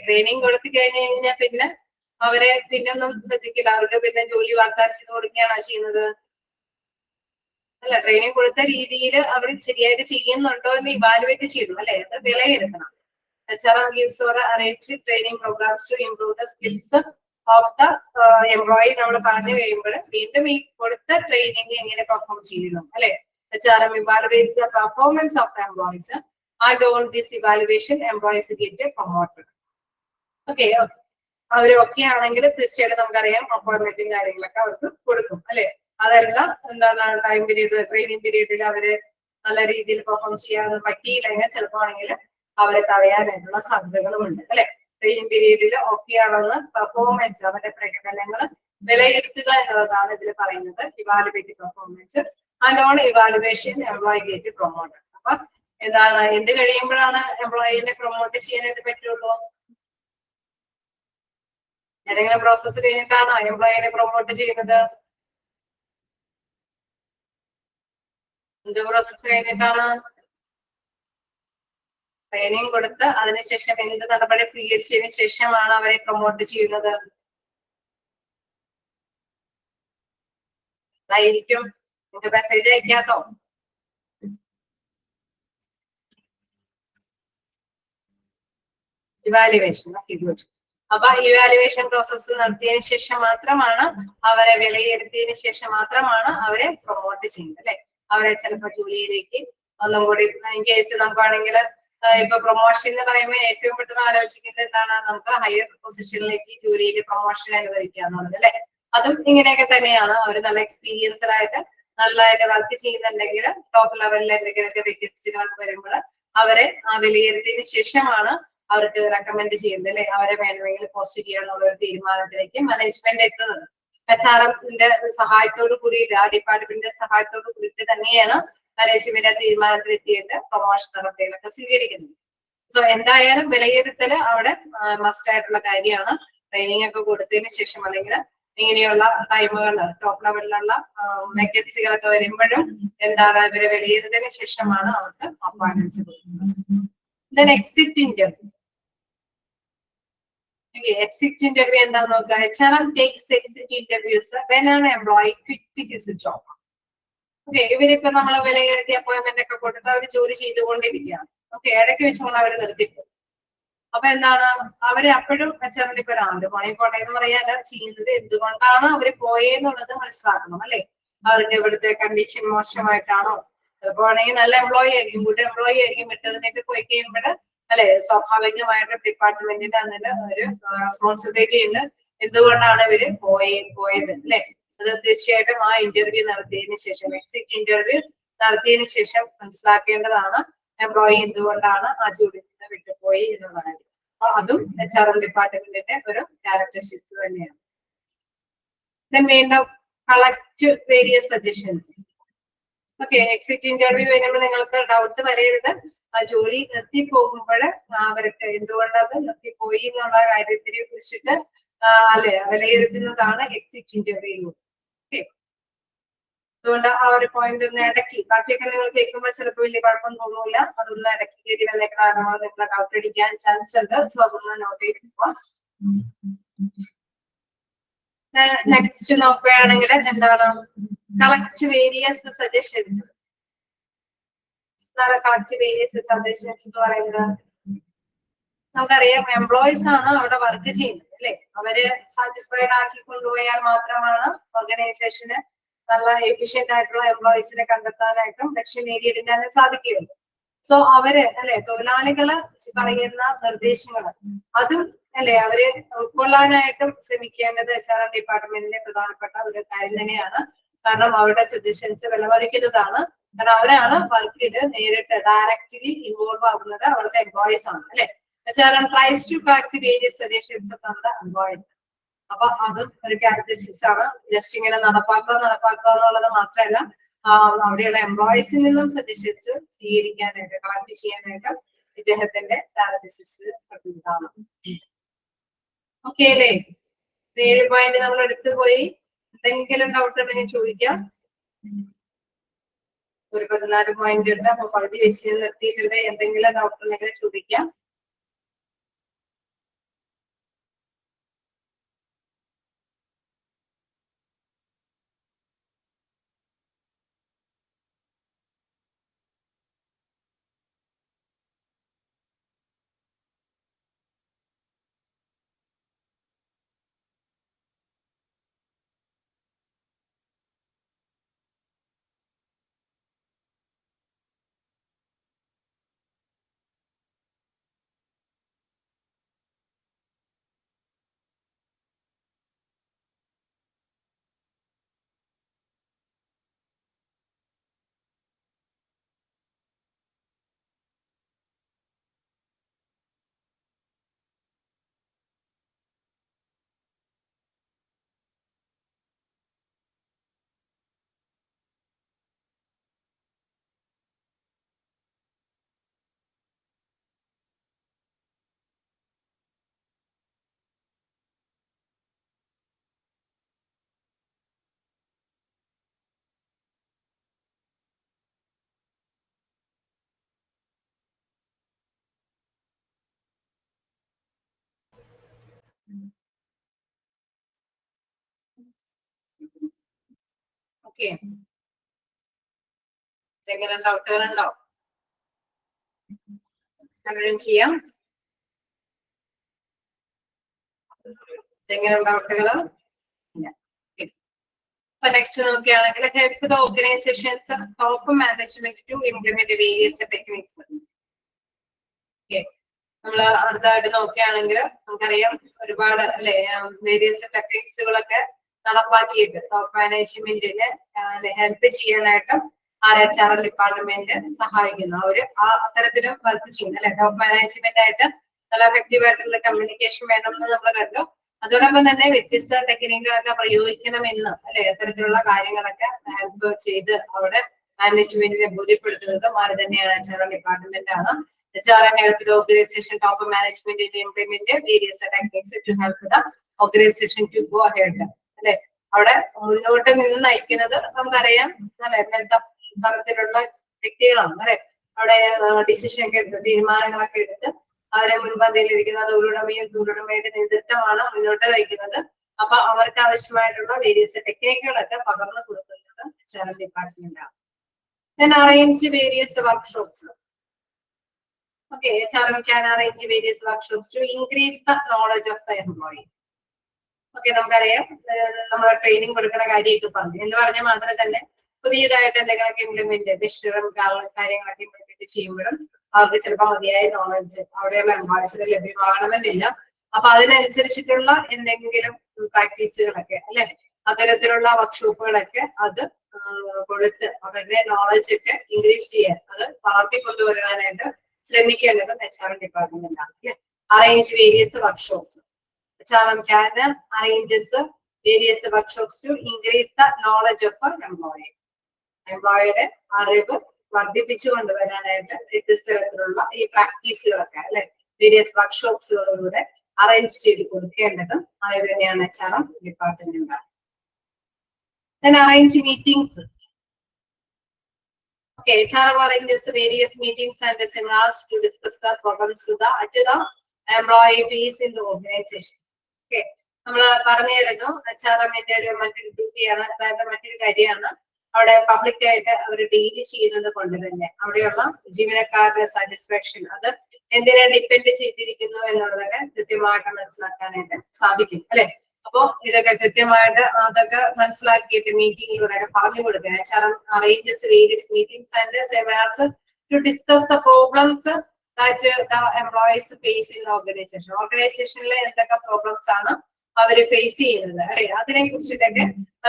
Training കൊടുത്തു കഴിഞ്ഞു കഴിഞ്ഞാൽ പിന്നെ അവരെ പിന്നൊന്നും ശ്രദ്ധിക്കില്ല, അവർക്ക് പിന്നെ ജോലി വാഗ്ദാനം ചെയ്ത് കൊടുക്കുകയാണോ ചെയ്യുന്നത്? അല്ല, ട്രെയിനിങ് കൊടുത്ത രീതിയിൽ അവർ ശരിയായിട്ട് ചെയ്യുന്നുണ്ടോ എന്ന് ഇവാലുവേറ്റ് ചെയ്തു അല്ലെ, അത് വിലയിരുത്തണം. HRM gives or arrange training programs to improve the skills of the employee. നമ്മൾ പറഞ്ഞു കഴിയുമ്പോൾ വീണ്ടും ഈ കൊടുത്ത ട്രെയിനിങ് എങ്ങനെ പെർഫോം ചെയ്യുന്നു അല്ലെ. HRM evaluates the performance of the employees and on this evaluation employees get promoted. Okay, അവര് ഒക്കെ ആണെങ്കിൽ തീർച്ചയായിട്ടും നമുക്കറിയാം അപ്പോയിന്റ്മെന്റും കാര്യങ്ങളൊക്കെ അവർക്ക് കൊടുക്കും അല്ലെ. അതല്ല എന്താണ് ടൈം പീരീഡ്, ട്രെയിനിങ് പീരീഡിൽ അവര് നല്ല രീതിയിൽ പെർഫോം ചെയ്യാൻ പറ്റിയില്ലെങ്കിൽ ചിലപ്പോ ആണെങ്കിൽ അവരെ തടയാനായിട്ടുള്ള സാധ്യതകളും ഉണ്ട് അല്ലെ. ട്രെയിനിങ് പീരീഡിൽ ഓക്കെ ആണെന്ന് പെർഫോമൻസ് അവരുടെ പ്രകടനങ്ങൾ വിലയിരുത്തുക എന്നുള്ളതാണ് ഇതിൽ പറയുന്നത്. Evaluate performance and on evaluation employee get promoted. അപ്പൊ എന്താണ്, എന്ത് കഴിയുമ്പോഴാണ് എംപ്ലോയിനെ പ്രൊമോട്ട് ചെയ്യാനായിട്ട് പറ്റുള്ളൂ? ഏതെങ്കിലും പ്രോസസ്സ് കഴിഞ്ഞിട്ടാണോ എംപ്ലോയിനെ പ്രൊമോട്ട് ചെയ്യുന്നത്? എന്ത് പ്രോസസ്സ് കഴിഞ്ഞിട്ടാണ്? ട്രെയിനിങ് കൊടുത്ത് അതിനുശേഷം എന്ത് നടപടി സ്വീകരിച്ചതിന് ശേഷമാണ് അവരെ പ്രൊമോട്ട് ചെയ്യുന്നത്? അതായിരിക്കും. നിങ്ങൾക്ക് മെസ്സേജ് അയക്കാട്ടോ. ഇവാലുവേഷൻ. അപ്പൊ ഇവാലുവേഷൻ പ്രോസസ്സ് നടത്തിയതിനു ശേഷം മാത്രമാണ്, അവരെ വിലയിരുത്തിയതിനു ശേഷം മാത്രമാണ് അവരെ പ്രൊമോട്ട് ചെയ്യുന്നത് അല്ലെ. അവരെ ചിലപ്പോൾ ജോലിയിലേക്ക് ഒന്നും കൂടി ഇൻ കേസ് നമുക്കാണെങ്കിൽ ഇപ്പൊ പ്രൊമോഷൻ എന്ന് പറയുമ്പോൾ ഏറ്റവും പെട്ടെന്ന് ആലോചിക്കുന്നത് എന്താണ്? നമുക്ക് ഹയർ പൊസിഷനിലേക്ക് ജോലിയിൽ പ്രൊമോഷൻ അനുവദിക്കുക എന്നുള്ളത് അല്ലെ. അതും ഇങ്ങനെയൊക്കെ തന്നെയാണ്. അവർ നല്ല എക്സ്പീരിയൻസ്ഡ് ആയിട്ട് നല്ലതായിട്ട് വർക്ക് ചെയ്യുന്നുണ്ടെങ്കിൽ ടോപ്പ് ലെവലിൽ എന്തെങ്കിലുമൊക്കെ വേക്കൻസികൾ വരുമ്പോൾ അവരെ വിലയിരുത്തിയതിനു ശേഷമാണ് അവർക്ക് റെക്കമെൻഡ് ചെയ്യുന്നത് അല്ലെ. അവരെ വേണമെങ്കിൽ പോസ്റ്റ് ചെയ്യാനുള്ള ഒരു തീരുമാനത്തിലേക്ക് മാനേജ്മെന്റ് എത്തുന്നത്. HRM-ന്റെ സഹായത്തോട് കൂടിയിട്ട്, ആ ഡിപ്പാർട്ട്മെന്റിന്റെ സഹായത്തോട് കൂടിയിട്ട് തന്നെയാണ് മാനേജ്മെന്റ് ആ തീരുമാനത്തിൽ എത്തിയിട്ട് പ്രൊമോഷൻ നടപടികളൊക്കെ സ്വീകരിക്കുന്നത്. സോ എന്തായാലും വിലയിരുത്തല് അവിടെ മസ്റ്റ് ആയിട്ടുള്ള കാര്യമാണ്. ട്രെയിനിങ് ഒക്കെ കൊടുത്തതിന് ശേഷം അല്ലെങ്കിൽ ഇങ്ങനെയുള്ള ടൈമുകൾ ടോപ്പ് ലെവലിലുള്ള വേക്കൻസികളൊക്കെ വരുമ്പോഴും എന്താണ്, ഇവരെ വിലയിരുത്തതിന് ശേഷമാണ് അവർക്ക് അപ്പോയിന്റ്മെന്റ്സ് കൊടുക്കുന്നത്. Exit interview. Exit interview എന്താന്ന് നോക്കുക. HRM takes exit interviews when an employee quit his job. ഓക്കെ, ഇവരിപ്പോ നമ്മളെ വിലയിരുത്തി അപ്പോയിന്റ്മെന്റ് ഒക്കെ കൊടുത്ത് അവർ ജോലി ചെയ്തുകൊണ്ടിരിക്കുകയാണ്. ഓക്കെ, ഇടയ്ക്ക് വെച്ചുകൊണ്ട് അവർ നിർത്തിപ്പോകും. അപ്പൊ എന്താണ്, അവരെ അപ്പോഴും HRM ഇപ്പൊ പോണേ എന്ന് പറയാല്ല, ചെയ്യുന്നത് എന്തുകൊണ്ടാണ് അവര് പോയെന്നുള്ളത് മനസ്സിലാക്കണം അല്ലെ. അവർക്ക് ഇവിടുത്തെ കണ്ടീഷൻ മോശമായിട്ടാണോ? പോണെങ്കിൽ നല്ല എംപ്ലോയി ആയിരിക്കും, ഗുഡ് എംപ്ലോയി ആയിരിക്കും. വിട്ടതിനൊക്കെ പോയി കഴിയുമ്പോൾ അല്ലെ, സ്വാഭാവികമായിട്ടും ഡിപ്പാർട്ട്മെന്റിന്റെ അങ്ങനെ ഒരു റെസ്പോൺസിബിലിറ്റി ഉണ്ട്. എന്തുകൊണ്ടാണ് ഇവര് പോയത് അല്ലെ. അത് തീർച്ചയായിട്ടും ആ ഇന്റർവ്യൂ നടത്തിയതിനു ശേഷം, എക്സിറ്റ് ഇന്റർവ്യൂ നടത്തിയതിനു ശേഷം മനസ്സിലാക്കേണ്ടതാണ് എംപ്ലോയി എന്തുകൊണ്ടാണ് ആ ജോലിയിൽ നിന്ന് വിട്ടുപോയി എന്നുള്ളതാണ്. അപ്പൊ അതും HRM ഡിപ്പാർട്ട്മെന്റിന്റെ ഒരു ക്യാരക്ടറിസ്റ്റിക്സ് തന്നെയാണ്. വീണ്ടും collect various suggestions. Okay, exit interview വരുമ്പോൾ നിങ്ങൾക്ക് ഡൗട്ട് വരരുത്. ആ ജോലി നിർത്തിപ്പോകുമ്പോൾ അവർക്ക് എന്തുകൊണ്ടത് നിർത്തിപ്പോയി എന്നുള്ള കാര്യത്തിനെ കുറിച്ചിട്ട് അല്ലെ വിലയിരുത്തുന്നതാണ് എക്സിറ്റ് ഇന്റർവ്യൂ. ഓക്കെ, അതുകൊണ്ട് ആ ഒരു പോയിന്റ് ഒന്ന് ഇടയ്ക്ക്, ബാക്കിയൊക്കെ നിങ്ങൾ കേൾക്കുമ്പോൾ ചിലപ്പോൾ വലിയ കുഴപ്പം തോന്നൂല. അതൊന്ന് ഇടയ്ക്ക് കയറി വന്ന കാരണമാണ് നിങ്ങളെ ഡൗട്ട് അടിക്കാൻ ചാൻസ് ഉണ്ട്. സോ അതൊന്ന് നോട്ട് ചെയ്തിരിക്കുക. നെക്സ്റ്റ് നോക്കുകയാണെങ്കിൽ എന്താണ്, collect various suggestions. Collect various suggestions എന്ന് പറയുന്നത്, നമുക്കറിയാം എംപ്ലോയീസ് ആണ് അവിടെ വർക്ക് ചെയ്യുന്നത് അല്ലെ. അവര് സാറ്റിസ്ഫൈഡ് ആക്കി കൊണ്ടുപോയാൽ മാത്രമാണ് ഓർഗനൈസേഷന് നല്ല എഫിഷ്യന്റ് ആയിട്ടുള്ള എംപ്ലോയീസിനെ കണ്ടെത്താനായിട്ടും ലക്ഷ്യം നേടിയെടുക്കാനും സാധിക്കുകയുള്ളൂ. സോ അവര് അല്ലെ, തൊഴിലാളികള് പറയുന്ന നിർദ്ദേശങ്ങൾ അതും അല്ലെ അവര് ഉൾക്കൊള്ളാനായിട്ടും ശ്രമിക്കേണ്ടത് HRM ഡിപ്പാർട്ട്മെന്റിന്റെ പ്രധാനപ്പെട്ട ഒരു കാര്യം തന്നെയാണ്. കാരണം അവരുടെ സജഷൻസ് വിലമതിക്കുന്നതാണ്. കാരണം അവരാണ് വർക്കിൽ നേരിട്ട് ഡയറക്റ്റ്ലി ഇൻവോൾവ് ആകുന്നത്, അവിടുത്തെ എംപ്ലോയീസ് ആണ് അല്ലെ. HRM tries to collect various suggestions from the employees. അപ്പൊ അതും ഒരു ക്യാരക്ടറിസ്റ്റിക്സ് ആണ്. ജസ്റ്റ് ഇങ്ങനെ നടപ്പാക്കുക എന്നുള്ളത് മാത്രമല്ല, അവിടെയുള്ള എംപ്ലോയീസിൽ നിന്നും സജഷൻസ് സ്വീകരിക്കാനായിട്ട്, കളക്ട് ചെയ്യാനായിട്ട് ഇദ്ദേഹത്തിന്റെ ക്യാരക്ടറിസ്റ്റിക്സ് പ്രകൃതമാണ്. ഓക്കെ അല്ലേ? 7 പോയിന്റ് നമ്മൾ എടുത്തു പോയി. എന്തെങ്കിലും ഡൗട്ട് ഉണ്ടെങ്കിൽ ചോദിക്കാം. ഒരു 14 പോയിന്റ് ഉണ്ട്, അപ്പൊ പകുതി വെച്ച് നിർത്തിയിട്ടുണ്ട്. എന്തെങ്കിലും ഡൗട്ട് ഉണ്ടെങ്കിൽ ചോദിക്കാം. ഓക്കെ, എന്തെങ്കിലും ഡൗട്ടുകളുണ്ടോ? കണ്ടിന്യൂ ചെയ്യാം. എന്തെങ്കിലും ഡൗട്ടുകള്? അപ്പൊ നെക്സ്റ്റ് നോക്കുകയാണെങ്കിൽ help the organisations top management to implement various techniques. Okay, നമ്മൾ അടുത്തായിട്ട് നോക്കുകയാണെങ്കിൽ നമുക്കറിയാം ഒരുപാട് അല്ലെ വേരിയസ് ടെക്നിക്സുകളൊക്കെ നടപ്പാക്കിയിട്ട് ടോപ്പ് മാനേജ്മെന്റിന് ഹെൽപ്പ് ചെയ്യാനായിട്ട് HR ഡിപ്പാർട്ട്മെന്റ് സഹായിക്കുന്നു. അവര് അത്തരത്തിലും വർക്ക് ചെയ്യുന്നു അല്ലെ. ടോപ്പ് മാനേജ്മെന്റ് ആയിട്ട് നല്ല എഫക്റ്റീവ് ആയിട്ടുള്ള കമ്മ്യൂണിക്കേഷൻ വേണമെന്ന് നമ്മൾ കണ്ടു. അതോടൊപ്പം തന്നെ വ്യത്യസ്ത ടെക്നിക്കുകളൊക്കെ പ്രയോഗിക്കണമെന്ന് അല്ലെ, അത്തരത്തിലുള്ള കാര്യങ്ങളൊക്കെ ഹെൽപ്പ് ചെയ്ത് അവിടെ മാനേജ്മെന്റിനെ ബോധ്യപ്പെടുത്തുന്നതും ആര് തന്നെയാണ്? HR ഡിപ്പാർട്ട്മെന്റ് ആണ്. HR help the organisation top management implement various techniques to help the organisation to go ahead അല്ലെ. അവിടെ മുന്നോട്ട് നിന്ന് നയിക്കുന്നത് നമുക്കറിയാം അല്ലെ, തരത്തിലുള്ള വ്യക്തികളാണ് അല്ലെ. അവിടെ ഡിസിഷൻ ഒക്കെ എടുത്ത് തീരുമാനങ്ങളൊക്കെ എടുത്ത് അവരെ മുൻപന്തിയിലിരിക്കുന്നത് തൊഴിലുടമയും തൊഴിലുടമയുടെ നേതൃത്വമാണ് മുന്നോട്ട് നയിക്കുന്നത്. അപ്പൊ അവർക്ക് ആവശ്യമായിട്ടുള്ള വേരിയസ് ടെക്നിക്കുകളൊക്കെ പകർന്നു കൊടുക്കുന്നത് HR ഡിപ്പാർട്ട്മെന്റ് ആണ്. Then arrange various workshops. Okay, HR can arrange various workshops to increase the knowledge of the employee. Okay, നമുക്കറിയാം നമ്മൾ ട്രെയിനിങ് കൊടുക്കുന്ന കാര്യമൊക്കെ പറഞ്ഞു എന്ന് പറഞ്ഞാൽ മാത്രമേ തന്നെ പുതിയതായിട്ട് എന്തെങ്കിലുമൊക്കെ ഇംപ്ലിമെന്റ് ഡിഷിലും കാര്യങ്ങളൊക്കെ ഇംപ്ലിമെന്റ് ചെയ്യുമ്പോഴും അവർക്ക് ചിലപ്പോൾ മതിയായ നോളജ് അവിടെയുള്ള എംപ്ലോയീസിന് ലഭ്യമാകണമെന്നില്ല. അപ്പൊ അതിനനുസരിച്ചിട്ടുള്ള എന്തെങ്കിലും പ്രാക്ടീസുകളൊക്കെ അല്ലെ, അത്തരത്തിലുള്ള വർക്ക്ഷോപ്പുകളൊക്കെ അത് കൊടുത്ത് അവരുടെ നോളജ് ഒക്കെ ഇൻക്രീസ് ചെയ്യാൻ, അത് വളർത്തിക്കൊണ്ടുവരാനായിട്ട് ശ്രമിക്കേണ്ടത് HR ഡിപ്പാർട്ട്മെന്റ് ആണ്. Arrange various workshops. HR can arranges various workshops to increase the knowledge of an employee. എംപ്ലോയിയുടെ അറിവ് വർദ്ധിപ്പിച്ചു കൊണ്ടുവരാനായിട്ട് വ്യത്യസ്ത തരത്തിലുള്ള ഈ പ്രാക്ടീസുകളൊക്കെ അല്ലെ വേരിയസ് വർക്ക്ഷോപ്സുകളിലൂടെ അറേഞ്ച് ചെയ്ത് കൊടുക്കേണ്ടതും ആയത് തന്നെയാണ് HR department. Then arrange meetings. Okay, HR arranges various meetings and seminars to discuss the problems that the employee face in the organization. Okay, നമ്മൾ പറഞ്ഞിരുന്നു HR-ന്റെ ഒരു മറ്റൊരു ഡ്യൂട്ടിയാണ്, അതായത് മറ്റൊരു കാര്യമാണ് അവിടെ പബ്ലിക് ആയിട്ട് അവർ ഡീൽ ചെയ്യുന്നത് കൊണ്ട് തന്നെ അവിടെയുള്ള ജീവനക്കാരുടെ സാറ്റിസ്ഫാക്ഷൻ അത് എന്തിനെ ഡിപ്പെൻഡ് ചെയ്തിരിക്കുന്നു എന്നുള്ളതൊക്കെ കൃത്യമായിട്ട് മനസ്സിലാക്കാനായിട്ട് സാധിക്കും അല്ലെ. അപ്പോ ഇതൊക്കെ കൃത്യമായിട്ട് അതൊക്കെ മനസ്സിലാക്കിയിട്ട് മീറ്റിംഗിലൂടെ പറഞ്ഞു കൊടുക്കുക. HR arranges various meetings and seminars to discuss the problems that the employees face in organization. ഓർഗനൈസേഷനിലെ എന്തൊക്കെ പ്രോബ്ലംസ് ആണ് അവര് ഫേസ് ചെയ്യുന്നത് അല്ലെ, അതിനെ കുറിച്ചിട്ടൊക്കെ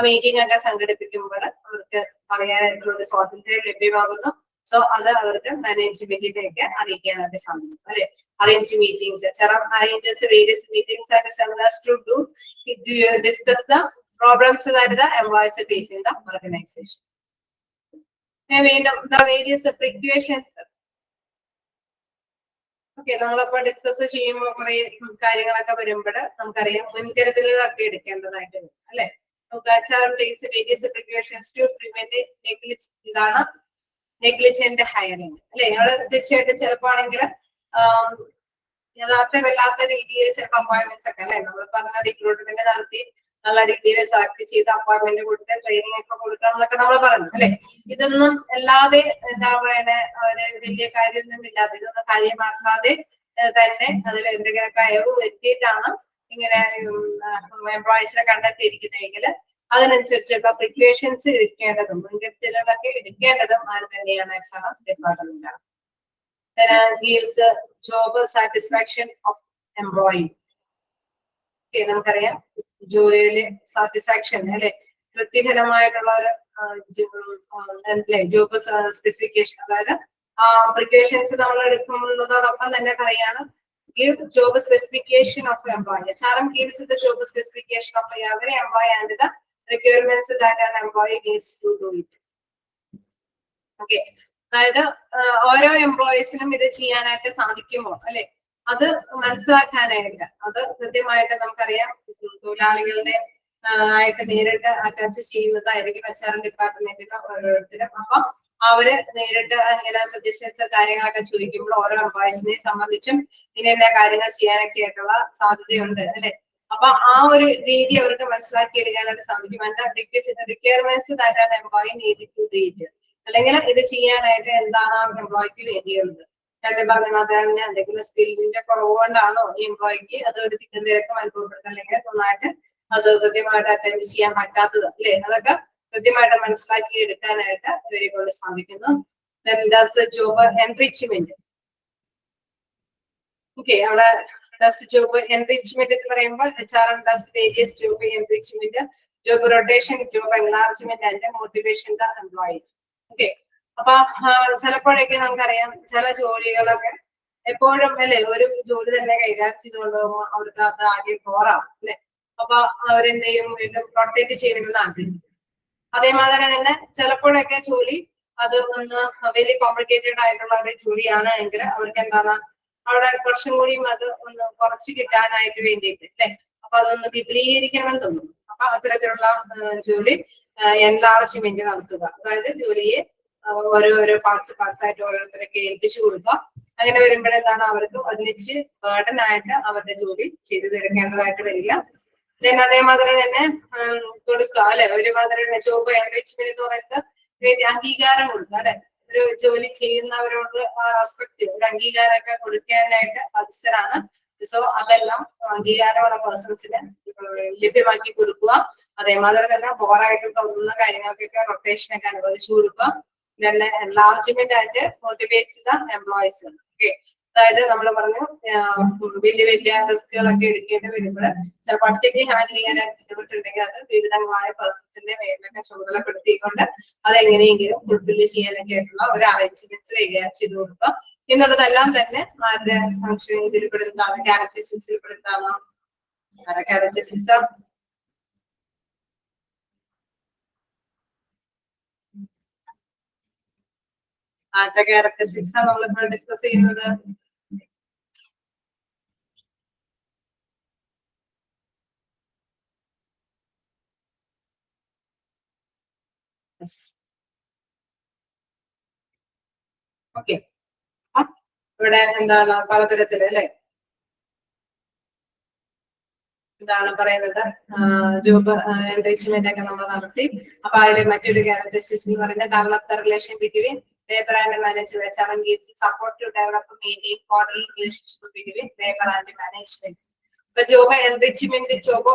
മീറ്റിംഗ് ഒക്കെ സംഘടിപ്പിക്കുമ്പോൾ അവർക്ക് പറയാനായിട്ടുള്ള ഒരു സ്വാതന്ത്ര്യം ലഭ്യമാകുന്നു. സോ അത് അവർക്ക് മാനേജ്മെന്റിലേക്ക് അറിയിക്കാനായിട്ട് സാധിക്കും അല്ലെ. Arrange meetings. HR arranges various meetings and seminars to discuss the problems that the employees face in the organization. വീണ്ടും the various precautions. ഓക്കെ, നമ്മളിപ്പോ ഡിസ്കസ് ചെയ്യുമ്പോൾ കുറെ കാര്യങ്ങളൊക്കെ വരുമ്പോൾ നമുക്കറിയാം മുൻകരുതലുകളൊക്കെ എടുക്കേണ്ടതായിട്ട് വരും അല്ലെ. ഇതാണ് നെഗ്ലിജന്റ് ഹയറിംഗ് അല്ലെ. ഞങ്ങൾ തീർച്ചയായിട്ടും ചിലപ്പോ ആണെങ്കിൽ യഥാർത്ഥമില്ലാത്ത രീതിയിൽ ചിലപ്പോൾ അപ്പോയിന്റ്മെന്റ്സ് ഒക്കെ അല്ലെ നമ്മൾ പറഞ്ഞ റിക്രൂട്ട്മെന്റ് നടത്തി നല്ല രീതിയിൽ സെലക്ട് ചെയ്ത് അപ്പോയിന്റ്മെന്റ് കൊടുത്ത് ട്രെയിനിങ് ഒക്കെ കൊടുക്കണം എന്നൊക്കെ നമ്മൾ പറഞ്ഞു അല്ലെ. ഇതൊന്നും അല്ലാതെ എന്താ പറയണേ അവര് വലിയ കാര്യമൊന്നും ഇല്ലാതെ ഇതൊന്നും കാര്യമാക്കാതെ തന്നെ അതിൽ എന്തെങ്കിലും കഴിവ് വരുത്തിയിട്ടാണ് ഇങ്ങനെ എംപ്ലോയീസിനെ കണ്ടെത്തിയിരിക്കുന്നതെങ്കിൽ അതിനനുസരിച്ചുള്ള പ്രിക്കോഷൻസ് എടുക്കേണ്ടതും മുൻകരുതലുകളൊക്കെ എടുക്കേണ്ടതും ആര് തന്നെയാണ്? HR ഡിപ്പാർട്ട്മെന്റ് ആണ്. Gives job satisfaction of employee. നമുക്കറിയാം ജോലിയിലെ സാറ്റിസ്ഫാക്ഷൻ അല്ലെ, തൃപ്തികരമായിട്ടുള്ള ഒരു ജോബ് സ്പെസിഫിക്കേഷൻ, അതായത് പ്രിക്കോഷൻസ് നമ്മൾ എടുക്കുന്നതോടൊപ്പം തന്നെ പറയാണ് give job specification of employee. HRM gives the job specification of every employee and the requirements that an employee needs to do it. Okay, അതായത് ഓരോ എംപ്ലോയീസിനും ഇത് ചെയ്യാനായിട്ട് സാധിക്കുമോ അല്ലെ, അത് മനസ്സിലാക്കാനായിട്ട് അത് കൃത്യമായിട്ട് നമുക്കറിയാം തൊഴിലാളികളുടെ ആയിട്ട് നേരിട്ട് അറ്റാച്ച് ചെയ്യുന്നതായിരിക്കും HR ഡിപ്പാർട്ട്മെന്റിന് ഓരോരുത്തരും. അപ്പൊ അവര് നേരിട്ട് ഇങ്ങനെ സജഷൻസ് കാര്യങ്ങളൊക്കെ ചോദിക്കുമ്പോൾ ഓരോ എംപ്ലോയീസിനെ സംബന്ധിച്ചും ഇങ്ങനെ കാര്യങ്ങൾ ചെയ്യാനൊക്കെ ആയിട്ടുള്ള സാധ്യതയുണ്ട് അല്ലെ. അപ്പൊ ആ ഒരു രീതി അവർക്ക് മനസ്സിലാക്കി എടുക്കാനായിട്ട് സാധിക്കും. എന്താ റിക്വയർമെന്റ്സ് തരാൻ എംപ്ലോയി നീഡ് ടു റീഡ്, അല്ലെങ്കിൽ ഇത് ചെയ്യാനായിട്ട് എന്താണ് ആ എംപ്ലോയിക്ക് വേണ്ടിയുള്ളത്. നേരത്തെ പറഞ്ഞ മാതിരി എന്തെങ്കിലും സ്കില്ലിന്റെ കുറവ് കൊണ്ടാണോ ഈ എംപ്ലോയിക്ക് അത് ഒരു തിക്കും തിരക്കും അനുഭവപ്പെടുന്നത്, അല്ലെങ്കിൽ നന്നായിട്ട് അത് കൃത്യമായിട്ട് അറ്റൻഡ് ചെയ്യാൻ പറ്റാത്തത് അല്ലേ, അതൊക്കെ കൃത്യമായിട്ട് മനസ്സിലാക്കി എടുക്കാനായിട്ട് ഇവരെ കൊണ്ട് സാധിക്കുന്നു. Job enrichment. ഓക്കെ, അവിടെ ജോബ് എൻറിച്ച്മെന്റ് എന്ന് പറയുമ്പോൾ HRM does various job enrichment, job rotation, job enlargement and motivation the employees. Okay, അപ്പൊ ചിലപ്പോഴൊക്കെ നമുക്കറിയാം ചില ജോലികളൊക്കെ എപ്പോഴും അല്ലെ ഒരു ജോലി തന്നെ കൈകാര്യം ചെയ്തുകൊണ്ട് പോകുമ്പോൾ അവർക്ക് അത് ആകെ ബോറാവും അല്ലെ. അപ്പൊ അവരെന്ത് ചെയ്യും, വീണ്ടും റൊട്ടേറ്റ് ചെയ്തിരുന്ന ആഗ്രഹിക്കും. അതേമാതിരി തന്നെ ചിലപ്പോഴൊക്കെ ജോലി അത് ഒന്ന് വലിയ കോംപ്ലിക്കേറ്റഡ് ആയിട്ടുള്ള ഒരു ജോലിയാണ് എങ്കിൽ അവർക്ക് എന്താണ് അവിടെ കുറച്ചും കൂടിയും അത് ഒന്ന് കുറച്ച് കിട്ടാനായിട്ട് വേണ്ടിയിട്ട് അല്ലെ, അപ്പൊ അതൊന്ന് വിപുലീകരിക്കണം തോന്നും. അപ്പൊ അത്തരത്തിലുള്ള ജോലി എൻലാർജ്മെന്റ് നടത്തുക, അതായത് ജോലിയെ ഓരോരോ പാർട്സ് ആയിട്ട് ഓരോരുത്തരൊക്കെ ഏൽപ്പിച്ചു കൊടുക്കുക. അങ്ങനെ വരുമ്പോഴെന്താണ് അവർക്ക് ഒന്നിച്ച് ബേർഡൻ ആയിട്ട് അവരുടെ ജോലി ചെയ്തു തീർക്കേണ്ടതായിട്ട് വരില്ല. then അതേമാതിരി തന്നെ കൊടുക്കുക അല്ലെ, ഒരുമാതിരി ജോബ് എൻറിച്ച്മെന്റ് എന്ന് പറയുന്നത് അംഗീകാരം കൊടുക്കുക അല്ലെ, ഒരു ജോലി ചെയ്യുന്നവരോട് റെസ്പെക്ട് ഒരു അംഗീകാരമൊക്കെ കൊടുക്കാനായിട്ട് ബാധ്യസ്ഥരാണ്. സോ അതെല്ലാം അംഗീകാരമുള്ള പേഴ്സൺസിന് ലഭ്യമാക്കി കൊടുക്കുക. അതേമാതിരി തന്നെ ബോറായിട്ട് തോന്നുന്ന കാര്യങ്ങൾക്കൊക്കെ റൊട്ടേഷനൊക്കെ അനുവദിച്ചു കൊടുക്കുക. പിന്നെ എൻലാർജ്മെന്റ് ആയിട്ട് മോട്ടിവേറ്റ്സ് ദ എംപ്ലോയീസ്. ഓക്കെ, അതായത് നമ്മൾ പറഞ്ഞു വലിയ വലിയ റിസ്കുകളൊക്കെ എടുക്കേണ്ടി വരുമ്പോൾ ചിലപ്പോൾ ഒറ്റയ്ക്ക് ഹാൻഡിൽ ചെയ്യാനായിട്ട് ബുദ്ധിമുട്ടുണ്ടെങ്കിൽ അത് വിവിധങ്ങളായ പേഴ്സൺസിന്റെ മേലിലൊക്കെ ചുമതലപ്പെടുത്തിക്കൊണ്ട് അതെങ്ങനെയെങ്കിലും ഫുൾഫില്ല് ചെയ്യാനൊക്കെ ആയിട്ടുള്ള ഒരു അറേഞ്ച്മെന്റ്സ് കൈകാര്യം ചെയ്ത് കൊടുക്കുക എന്നുള്ളതെല്ലാം തന്നെ ആരുടെ ഫംഗ്ഷൻ ഇതിൽ പെടുന്നതാണ്, ക്യാരക്ടറിസ്റ്റിക്സിൽ പെടുന്നതാണ്. ക്യാരക്ടറിസ്റ്റിക്സ് ആരുടെ ക്യാരക്ടറിസ്റ്റിക്സ് ആണ് നമ്മളിപ്പോൾ ഡിസ്കസ് ചെയ്യുന്നത്? ഓക്കെ, ഇവിടെ എന്താണ് പലതരത്തില് അല്ലെ എന്താണ് പറയുന്നത്, ജോബ് എൻറിച്ച്മെന്റ് ഒക്കെ നമ്മൾ നടത്തി. അപ്പൊ അതിൽ മറ്റൊരു ക്യാരക്ടറിസ്റ്റിക്സ് എന്ന് പറയുന്നത് develop the relation between labour and management. HRM gives support to develop and maintain cordial relationship between labor and management. ഇപ്പൊ job enrichment, job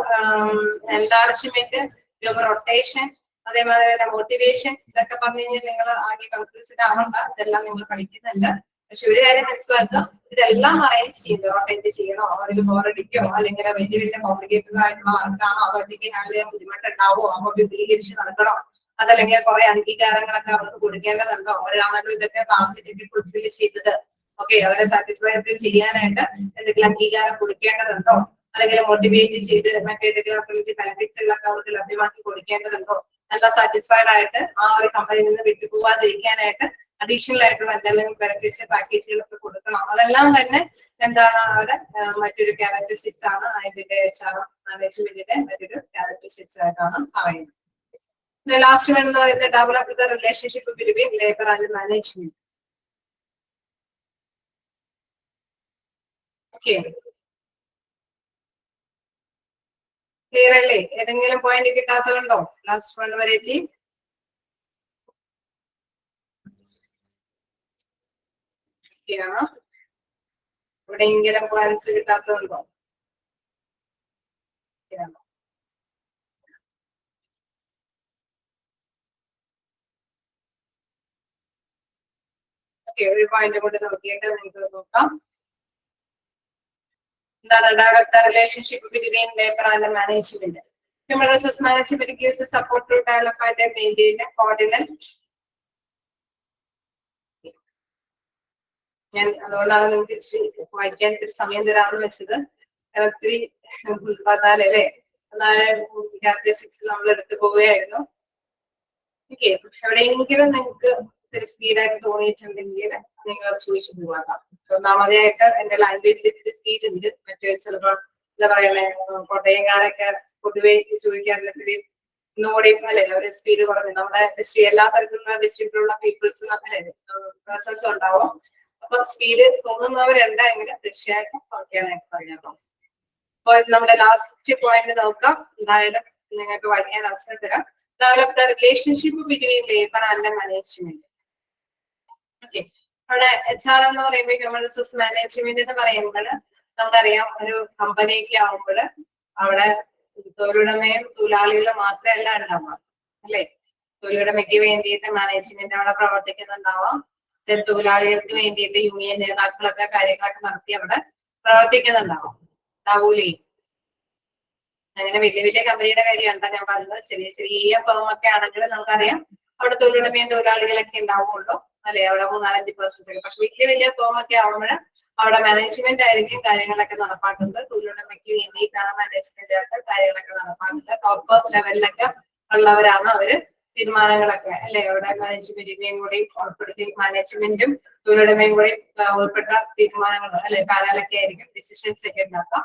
enlargement, job rotation, അതേമാതിരി തന്നെ മോട്ടിവേഷൻ, ഇതൊക്കെ പറഞ്ഞു കഴിഞ്ഞാൽ നിങ്ങൾ ആകെ കൺഫ്യൂസ്ഡ് ആവണ്ട, ഇതെല്ലാം നിങ്ങൾ പഠിക്കുന്നുണ്ട്. പക്ഷെ ഒരു കാര്യം മനസ്സിലാക്കുക, ഇതെല്ലാം അറേഞ്ച് ചെയ്ത് റൊട്ടേറ്റ് ചെയ്യണോ, അവർക്ക് ബോറടിക്കോ, അല്ലെങ്കിൽ വലിയ വലിയ കോംപ്ലിക്കേറ്റഡ് ആയിട്ടുള്ള വർക്കാണോ, അതൊക്കെ ഹാൻഡിൽ ചെയ്യാൻ ബുദ്ധിമുട്ടുണ്ടാവോ, അപ്പോൾ വിപുലീകരിച്ച് നടക്കണോ, അതല്ലെങ്കിൽ കുറെ അംഗീകാരങ്ങളൊക്കെ അവർക്ക് കൊടുക്കേണ്ടതുണ്ടോ, അവരാണല്ലോ ഇതൊക്കെ ടാർഗറ്റ് ഫുൾഫിൽ ചെയ്തത്. ഓക്കെ, അവരെ സാറ്റിസ്ഫൈഡ് ചെയ്യാനായിട്ട് എന്തെങ്കിലും അംഗീകാരം കൊടുക്കേണ്ടതുണ്ടോ, അല്ലെങ്കിൽ മോട്ടിവേറ്റ് ചെയ്ത് മറ്റേതെങ്കിലും ബെനിഫിറ്റ്സ് ഉള്ള അവർക്ക് ലഭ്യമാക്കി കൊടുക്കേണ്ടതുണ്ടോ, നല്ല സാറ്റിസ്ഫൈഡ് ആയിട്ട് ആ ഒരു കമ്പനിയിൽ നിന്ന് വിട്ടുപോകാതിരിക്കാനായിട്ട് അഡീഷണൽ ആയിട്ടുള്ള എന്തെങ്കിലും ബെനിഫിറ്റ്സ് പാക്കേജുകളൊക്കെ കൊടുക്കണം. അതെല്ലാം തന്നെ എന്താണ് അവിടെ മറ്റൊരു ക്യാരക്ടറിസ്റ്റിക്സ് ആണ്, അതിന്റെ HRM മാനേജ്മെന്റിന്റെ മറ്റൊരു ക്യാരക്ടറിസ്റ്റിക്സ് ആയിട്ടാണ് പറയുന്നത്. ലാസ്റ്റ് വൺ എന്ന് പറയുന്നത് develop the relationship between labour and management. Okay, clear അല്ലേ? ഏതെങ്കിലും പോയിന്റ് കിട്ടാത്തതുണ്ടോ? ലാസ്റ്റ് വൺ വരെ എത്തി. എവിടെയെങ്കിലും പോയിന്റ്സ് കിട്ടാത്തതുണ്ടോ? ഓക്കെ, ഒരു പോയിന്റ് കൂടി നോക്കിയിട്ട് നിങ്ങൾക്ക് നോക്കാം. എന്താണ് direct relationship between labour and management. Human resource management gives support to develop and maintain a coordinate. ഞാൻ അതുകൊണ്ടാണ് നിങ്ങൾക്ക് വായിക്കാൻ ഇത്തിരി സമയം തരാമെന്ന് വെച്ചത്. ഒത്തിരി 14 അല്ലേ, 14 നമ്മൾ എടുത്തു പോവുകയായിരുന്നു. ഓക്കെ, എവിടെയെങ്കിലും നിങ്ങൾക്ക് ഇത്തിരി സ്പീഡായിട്ട് തോന്നിയിട്ടുണ്ടെങ്കിൽ നിങ്ങൾ ചോദിച്ചു പോകാം. ഒന്നാമതായിട്ട് എന്റെ ലാംഗ്വേജിൽ ഇത്തിരി സ്പീഡ് ഉണ്ട്. മറ്റേ ചിലപ്പോൾ എന്താ പറയുന്നത്, കോട്ടയംകാരൊക്കെ പൊതുവെ ചോദിക്കാറില്ല ഇത്തിരി ഒന്നുകൂടി അല്ലെ ഒരു സ്പീഡ് കുറഞ്ഞു. നമ്മുടെ എല്ലാ തരത്തിലുള്ള ഡിസ്ട്രിക്റ്റിലുള്ള പീപ്പിൾസ് അല്ലെ പേഴ്സൺസ് ഉണ്ടാവും. അപ്പൊ സ്പീഡ് തോന്നുന്നവരുണ്ടെങ്കിൽ തീർച്ചയായിട്ടും കുറയ്ക്കാനായിട്ട് പറഞ്ഞോ. നമ്മുടെ ലാസ്റ്റ് പോയിന്റ് നോക്കാം. എന്തായാലും നിങ്ങൾക്ക് വലിയ അവസരം തരാം. Develop the relationship between labour and management. Okay, അവിടെ HR എന്ന് പറയുമ്പോൾ ഹ്യൂമൻ റിസോഴ്സ് മാനേജ്മെന്റ് എന്ന് പറയുമ്പോൾ നമുക്കറിയാം ഒരു കമ്പനിയൊക്കെ ആവുമ്പോൾ അവിടെ തൊഴിലുടമയും തൊഴിലാളികളും മാത്രമല്ല ഉണ്ടാവുക അല്ലെ. തൊഴിലുടമയ്ക്ക് വേണ്ടിയിട്ട് മാനേജ്മെന്റ് അവിടെ പ്രവർത്തിക്കുന്നുണ്ടാവാം. തൊഴിലാളികൾക്ക് വേണ്ടിയിട്ട് യൂണിയൻ നേതാക്കളൊക്കെ കാര്യങ്ങളൊക്കെ നടത്തി അവിടെ പ്രവർത്തിക്കുന്നുണ്ടാവാം. ഉണ്ടാവൂലേ? അങ്ങനെ വലിയ വലിയ കമ്പനിയുടെ കാര്യമാണ് ഞാൻ പറഞ്ഞത്. ചെറിയ ചെറിയ ഫേമൊക്കെ ആണെങ്കിൽ നമുക്കറിയാം അവിടെ തൊഴിലുടമയും തൊഴിലാളികളൊക്കെ ഉണ്ടാവുള്ളൂ അല്ലെ. അവിടെ 3-4%. പക്ഷെ വലിയ വലിയ ഫേമൊക്കെ ആവുമ്പോൾ അവിടെ മാനേജ്മെന്റ് ആയിരിക്കും കാര്യങ്ങളൊക്കെ നടപ്പാക്കുന്നത്. തൊഴിലുടമയ്ക്ക് വേണ്ടിയിട്ടാണ് മാനേജ്മെന്റ് കാര്യങ്ങളൊക്കെ നടപ്പാക്കുന്നത്. കോർപ്പറേറ്റ് ലെവലിലൊക്കെ ഉള്ളവരാണ് അവര് തീരുമാനങ്ങളൊക്കെ അല്ലെ. അവിടെ മാനേജ്മെന്റിനെയും കൂടി ഉൾപ്പെടുത്തി തൊഴിലുടമയും കൂടി ഉൾപ്പെട്ട തീരുമാനങ്ങൾ അല്ലെ കാര്യങ്ങളൊക്കെ ആയിരിക്കും ഡിസിഷൻസ് ഒക്കെ ഉണ്ടാക്കാം.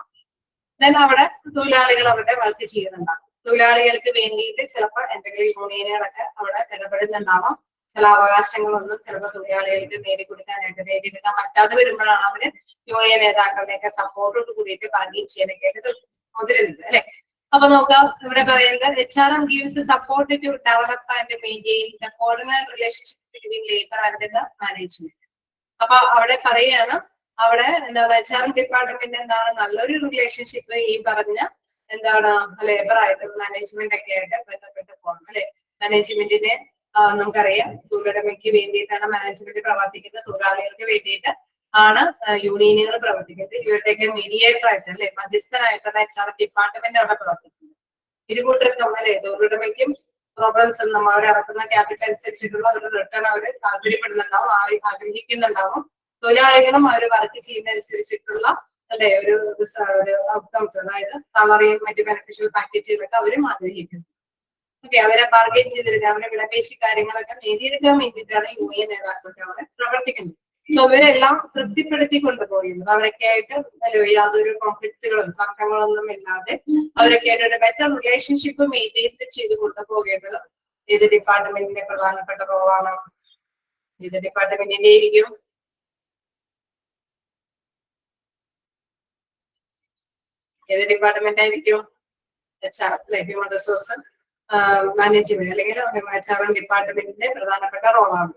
ദെൻ അവിടെ തൊഴിലാളികൾ അവരുടെ വർക്ക് ചെയ്യുന്നുണ്ടാവും. തൊഴിലാളികൾക്ക് വേണ്ടിയിട്ട് ചിലപ്പോൾ എന്തെങ്കിലും യൂണിയനുകളൊക്കെ അവിടെ ഇടപെടുന്നുണ്ടാവാം. ചില അവകാശങ്ങളൊന്നും ചിലപ്പോൾ തൊഴിലാളികൾക്ക് നേടിയെടുക്കാൻ പറ്റാതെ വരുമ്പോഴാണ് അവര് യൂണിയൻ നേതാക്കളുടെയൊക്കെ സപ്പോർട്ടോട് കൂടിയിട്ട് ബാർഗെയിൻ ചെയ്യാനൊക്കെ ആയിട്ട് മുതിരുന്നത് അല്ലെ. അപ്പൊ നോക്കാം ഇവിടെ പറയുന്നത് HRM gives support to develop and maintain the coordinate relationship between labor and the management. അപ്പൊ അവിടെ പറയാണ് അവിടെ എന്താണ് HR ഡിപ്പാർട്ട്മെന്റ് എന്താണ് നല്ലൊരു റിലേഷൻഷിപ്പ് ഈ പറഞ്ഞ എന്താണ് ലേബർ ആയിട്ട് മാനേജ്മെന്റ് ഒക്കെ ആയിട്ട് ബന്ധപ്പെട്ട് പോകണം അല്ലെ. മാനേജ്മെന്റിനെ നമുക്കറിയാം തൊഴിലുടമയ്ക്ക് വേണ്ടിയിട്ടാണ് മാനേജ്മെന്റ് പ്രവർത്തിക്കുന്നത്. തൊഴിലാളികൾക്ക് വേണ്ടിയിട്ട് ആണ് യൂണിയനുകൾ പ്രവർത്തിക്കുന്നത്. ഇവരുടെയൊക്കെ മീഡിയേറ്റർ ആയിട്ട് അല്ലെ മധ്യസ്ഥനായിട്ടുള്ള HR ഡിപ്പാർട്ട്മെന്റ് അവിടെ പ്രവർത്തിക്കുന്നത്. ഇരുകൂട്ടർക്കും അല്ലെ തൊഴിലുടമയ്ക്കും പ്രോബ്ലംസ് നമ്മൾ അവർ ഇറക്കുന്ന ക്യാപിറ്റൽ അനുസരിച്ചിട്ടുള്ള ഒരു റിട്ടേൺ അവർ താല്പര്യപ്പെടുന്നുണ്ടാവും, ആഗ്രഹിക്കുന്നുണ്ടാവും. തൊഴിലാളികളും അവർ വർക്ക് ചെയ്യുന്നതനുസരിച്ചിട്ടുള്ള അല്ലെ ഒരു ഔട്ട്കംസ് അതായത് സാലറിയും മറ്റു ബെനിഫിഷ്യൽ പാക്കേജുകളൊക്കെ അവരും ആഗ്രഹിക്കുന്നു. ഓക്കെ, അവരെ ബാർഗെയിൻ ചെയ്തെടുക്കാൻ അവരുടെ വിലപേശി കാര്യങ്ങളൊക്കെ നേടിയെടുക്കാൻ വേണ്ടിയിട്ടാണ് യൂണിയൻ നേതാക്കളൊക്കെ അവിടെ പ്രവർത്തിക്കുന്നത്. സോ ഇവരെല്ലാം തൃപ്തിപ്പെടുത്തി കൊണ്ടുപോകുന്നത് അവരൊക്കെ ആയിട്ട് യാതൊരു കോൺഫ്ലിക്റ്റുകളും തർക്കങ്ങളൊന്നും ഇല്ലാതെ അവരൊക്കെ ആയിട്ട് ഒരു ബെറ്റർ റിലേഷൻഷിപ്പ് മെയിൻറ്റെയിൻ ചെയ്ത് കൊണ്ടുപോകേണ്ടത് ഏത് ഡിപ്പാർട്ട്മെന്റിന്റെ പ്രധാനപ്പെട്ട റോളാണ്. ഏത് ഡിപ്പാർട്ട്മെന്റിന്റെ ആയിരിക്കും? ഏത് ഡിപ്പാർട്ട്മെന്റ് ആയിരിക്കും? HR അല്ലെ, ഹ്യൂമൻ റിസോഴ്സ് മാനേജ്മെന്റ് അല്ലെങ്കിൽ HRM ഡിപ്പാർട്ട്മെന്റിന്റെ പ്രധാനപ്പെട്ട റോളാണ്.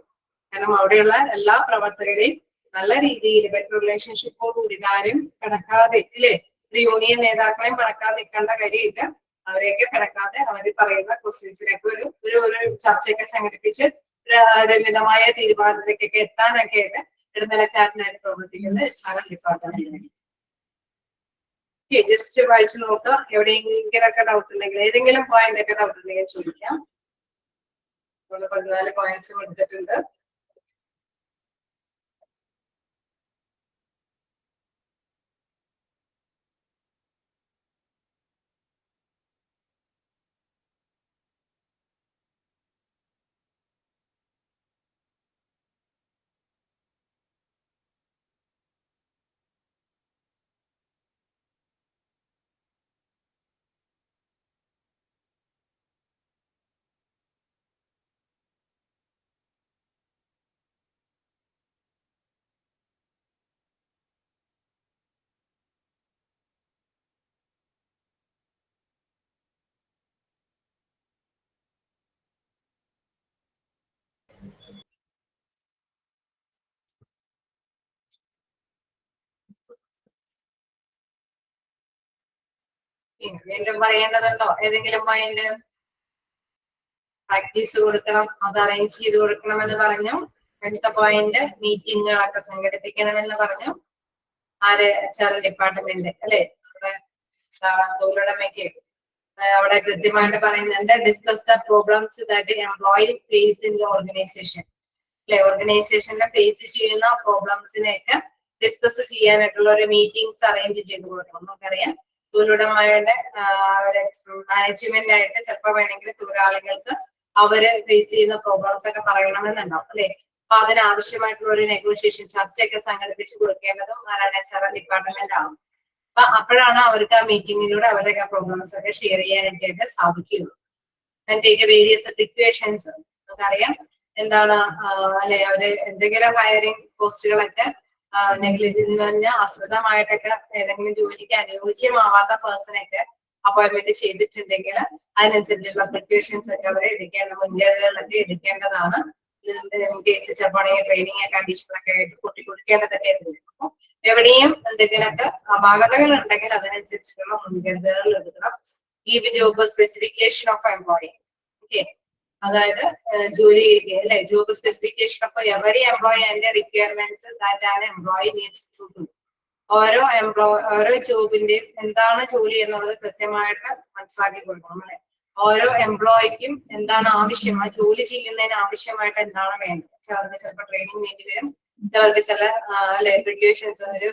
കാരണം അവിടെയുള്ള എല്ലാ പ്രവർത്തകരെയും നല്ല രീതിയിൽ ബെറ്റർ റിലേഷൻഷിപ്പോടുകൂടി ആരും കിടക്കാതെ ഇല്ലേ ഒരു യൂണിയൻ നേതാക്കളെയും കിടക്കാതെ നിൽക്കേണ്ട കാര്യമില്ല. അവരെയൊക്കെ കിടക്കാതെ അവർ പറയുന്ന ക്വസ്റ്റ്യൻസിനൊക്കെ ഒരു ചർച്ചയൊക്കെ സംഘടിപ്പിച്ച് മിതമായ തീരുമാനത്തിലേക്കൊക്കെ എത്താനൊക്കെ ആയിട്ട് ഇടനിലക്കാരനായിട്ട് പ്രവർത്തിക്കുന്നത് HR ഡിപ്പാർട്ട്മെന്റ്. ജസ്റ്റ് വായിച്ചു നോക്കുക. എവിടെയെങ്കിലൊക്കെ ഡൗട്ട് ഉണ്ടെങ്കിൽ ഏതെങ്കിലും പോയിന്റ് ഒക്കെ ഡൗട്ട് ഉണ്ടെങ്കിൽ ചോദിക്കാം. 14 പോയിന്റ്സ് കൊടുത്തിട്ടുണ്ട്. വീണ്ടും പറയേണ്ടതുണ്ടോ ഏതെങ്കിലും പോയിന്റ്? പ്രാക്ടീസ് കൊടുക്കണം, അത് അറേഞ്ച് ചെയ്ത് കൊടുക്കണം എന്ന് പറഞ്ഞു. അടുത്ത പോയിന്റ് മീറ്റിങ്ങുകളൊക്കെ സംഘടിപ്പിക്കണമെന്ന് പറഞ്ഞു. ആര്? HR ഡിപ്പാർട്ട്മെന്റ് അല്ലെ. അവിടെ തൊഴിലുടമയ്ക്ക് അവിടെ കൃത്യമായിട്ട് പറയുന്നുണ്ട്. Discuss the problems that employee face in the organisation അല്ലെ. ഓർഗനൈസേഷനിൽ ഫേസ് ചെയ്യുന്ന പ്രോബ്ലംസിനെയൊക്കെ ഡിസ്കസ് ചെയ്യാനായിട്ടുള്ള ഒരു മീറ്റിംഗ്സ് അറേഞ്ച് ചെയ്ത് കൊടുക്കണം. നമുക്കറിയാം തൊഴിലുടമയുടെ മാനേജ്മെന്റ് ആയിട്ട് ചിലപ്പോൾ വേണമെങ്കിൽ തൊഴിലാളികൾക്ക് അവര് ഫേസ് ചെയ്യുന്ന പ്രോബ്ലംസ് ഒക്കെ പറയണമെന്നുണ്ടാവും അല്ലെ. അപ്പൊ അതിനാവശ്യമായിട്ടുള്ള ഒരു നെഗോഷിയേഷൻ ചർച്ചയൊക്കെ സംഘടിപ്പിച്ച് കൊടുക്കേണ്ടതും HR ഡിപ്പാർട്ട്മെന്റ് ആണ്. അപ്പൊ അപ്പോഴാണ് അവർക്ക് ആ മീറ്റിങ്ങിലൂടെ അവരുടെ പ്രോബ്ലംസ് ഒക്കെ ഷെയർ ചെയ്യാനായിട്ട് സാധിക്കുകയുള്ളൂ. വേരിയസ് സിറ്റുവേഷൻസ് നമുക്കറിയാം എന്താണ് അല്ലെ. അവര് എന്തെങ്കിലും ഹയറിംഗ് പോസ്റ്റുകളൊക്കെ നെഗ്ലിജൻസ് എന്ന് പറഞ്ഞാൽ അശ്രദ്ധമായിട്ടൊക്കെ ഏതെങ്കിലും ജോലിക്ക് അനുയോജ്യമാവാത്ത പേഴ്സണൊക്കെ അപ്പോയിന്റ്മെന്റ് ചെയ്തിട്ടുണ്ടെങ്കിൽ അതിനനുസരിച്ചുള്ള പ്രിപ്പറേഷൻസ് ഒക്കെ അവരെ എടുക്കേണ്ട മുൻകരുതലുകളൊക്കെ എടുക്കേണ്ടതാണ്. കേസ് ചിലപ്പോണെങ്കിൽ ട്രെയിനിങ് ഒക്കെ അഡീഷണൽ ഒക്കെ ആയിട്ട് കൊടുക്കേണ്ടതൊക്കെ എടുക്കും. എവിടെയും എന്തെങ്കിലുമൊക്കെ അപാകതകൾ ഉണ്ടെങ്കിൽ അതിനനുസരിച്ചിട്ടുള്ള മുൻകരുതലുകൾ എടുക്കണം. Give job specification of employee. Okay, അതായത് ജോലി അല്ലെ, job specification of every employee and requirements that an employee needs to do. ഓരോ ജോബിന്റെയും എന്താണ് ജോലി എന്നുള്ളത് കൃത്യമായിട്ട് മനസ്സിലാക്കി കൊടുക്കണം അല്ലെ. ഓരോ എംപ്ലോയിക്കും എന്താണ് ആവശ്യം, ആ ജോലി ചെയ്യുന്നതിന് ആവശ്യമായിട്ട് എന്താണ് വേണ്ടത്. ചിലർക്ക് ചിലപ്പോൾ ട്രെയിനിങ് വേണ്ടി വരും, ചിലർക്ക് ചില പ്രിക്കോഷൻസ് ഒരു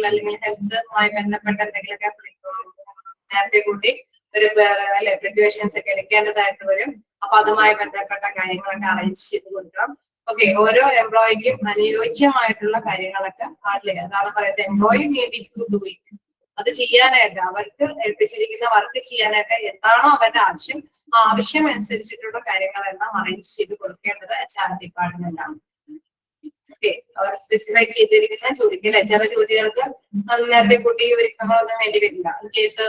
അല്ലെങ്കിൽ ഹെൽത്തുമായി ബന്ധപ്പെട്ട എന്തെങ്കിലുമൊക്കെ നേരത്തെ കൂട്ടി ഒരു പ്രിക്കോഷൻസ് ഒക്കെ എടുക്കേണ്ടതായിട്ട് വരും. അപ്പൊ അതുമായി ബന്ധപ്പെട്ട കാര്യങ്ങളൊക്കെ അറേഞ്ച് ചെയ്ത് കൊടുക്കണം. ഓക്കെ, ഓരോ എംപ്ലോയിക്കും അനുയോജ്യമായിട്ടുള്ള കാര്യങ്ങളൊക്കെ അതാണ് പറയുന്നത് employee needing to do it. അത് ചെയ്യാനായിട്ട് അവർക്ക് ഏൽപ്പിച്ചിരിക്കുന്ന വർക്ക് ചെയ്യാനായിട്ട് എന്താണോ അവരുടെ ആവശ്യം, ആ ആവശ്യം അനുസരിച്ചിട്ടുള്ള കാര്യങ്ങളെല്ലാം അറേഞ്ച് ചെയ്ത് കൊടുക്കേണ്ടത് HR ഡിപ്പാർട്ട്മെന്റ് ആണ്. ഓക്കെ, അവർ സ്പെസിഫൈ ചെയ്തിരിക്കുന്ന ജോലിക്ക് അല്ലെ. ചില ജോലികൾക്ക് നേരത്തെ കൂട്ടി ഒരുക്കങ്ങളൊന്നും വേണ്ടി വരില്ല. കേസ്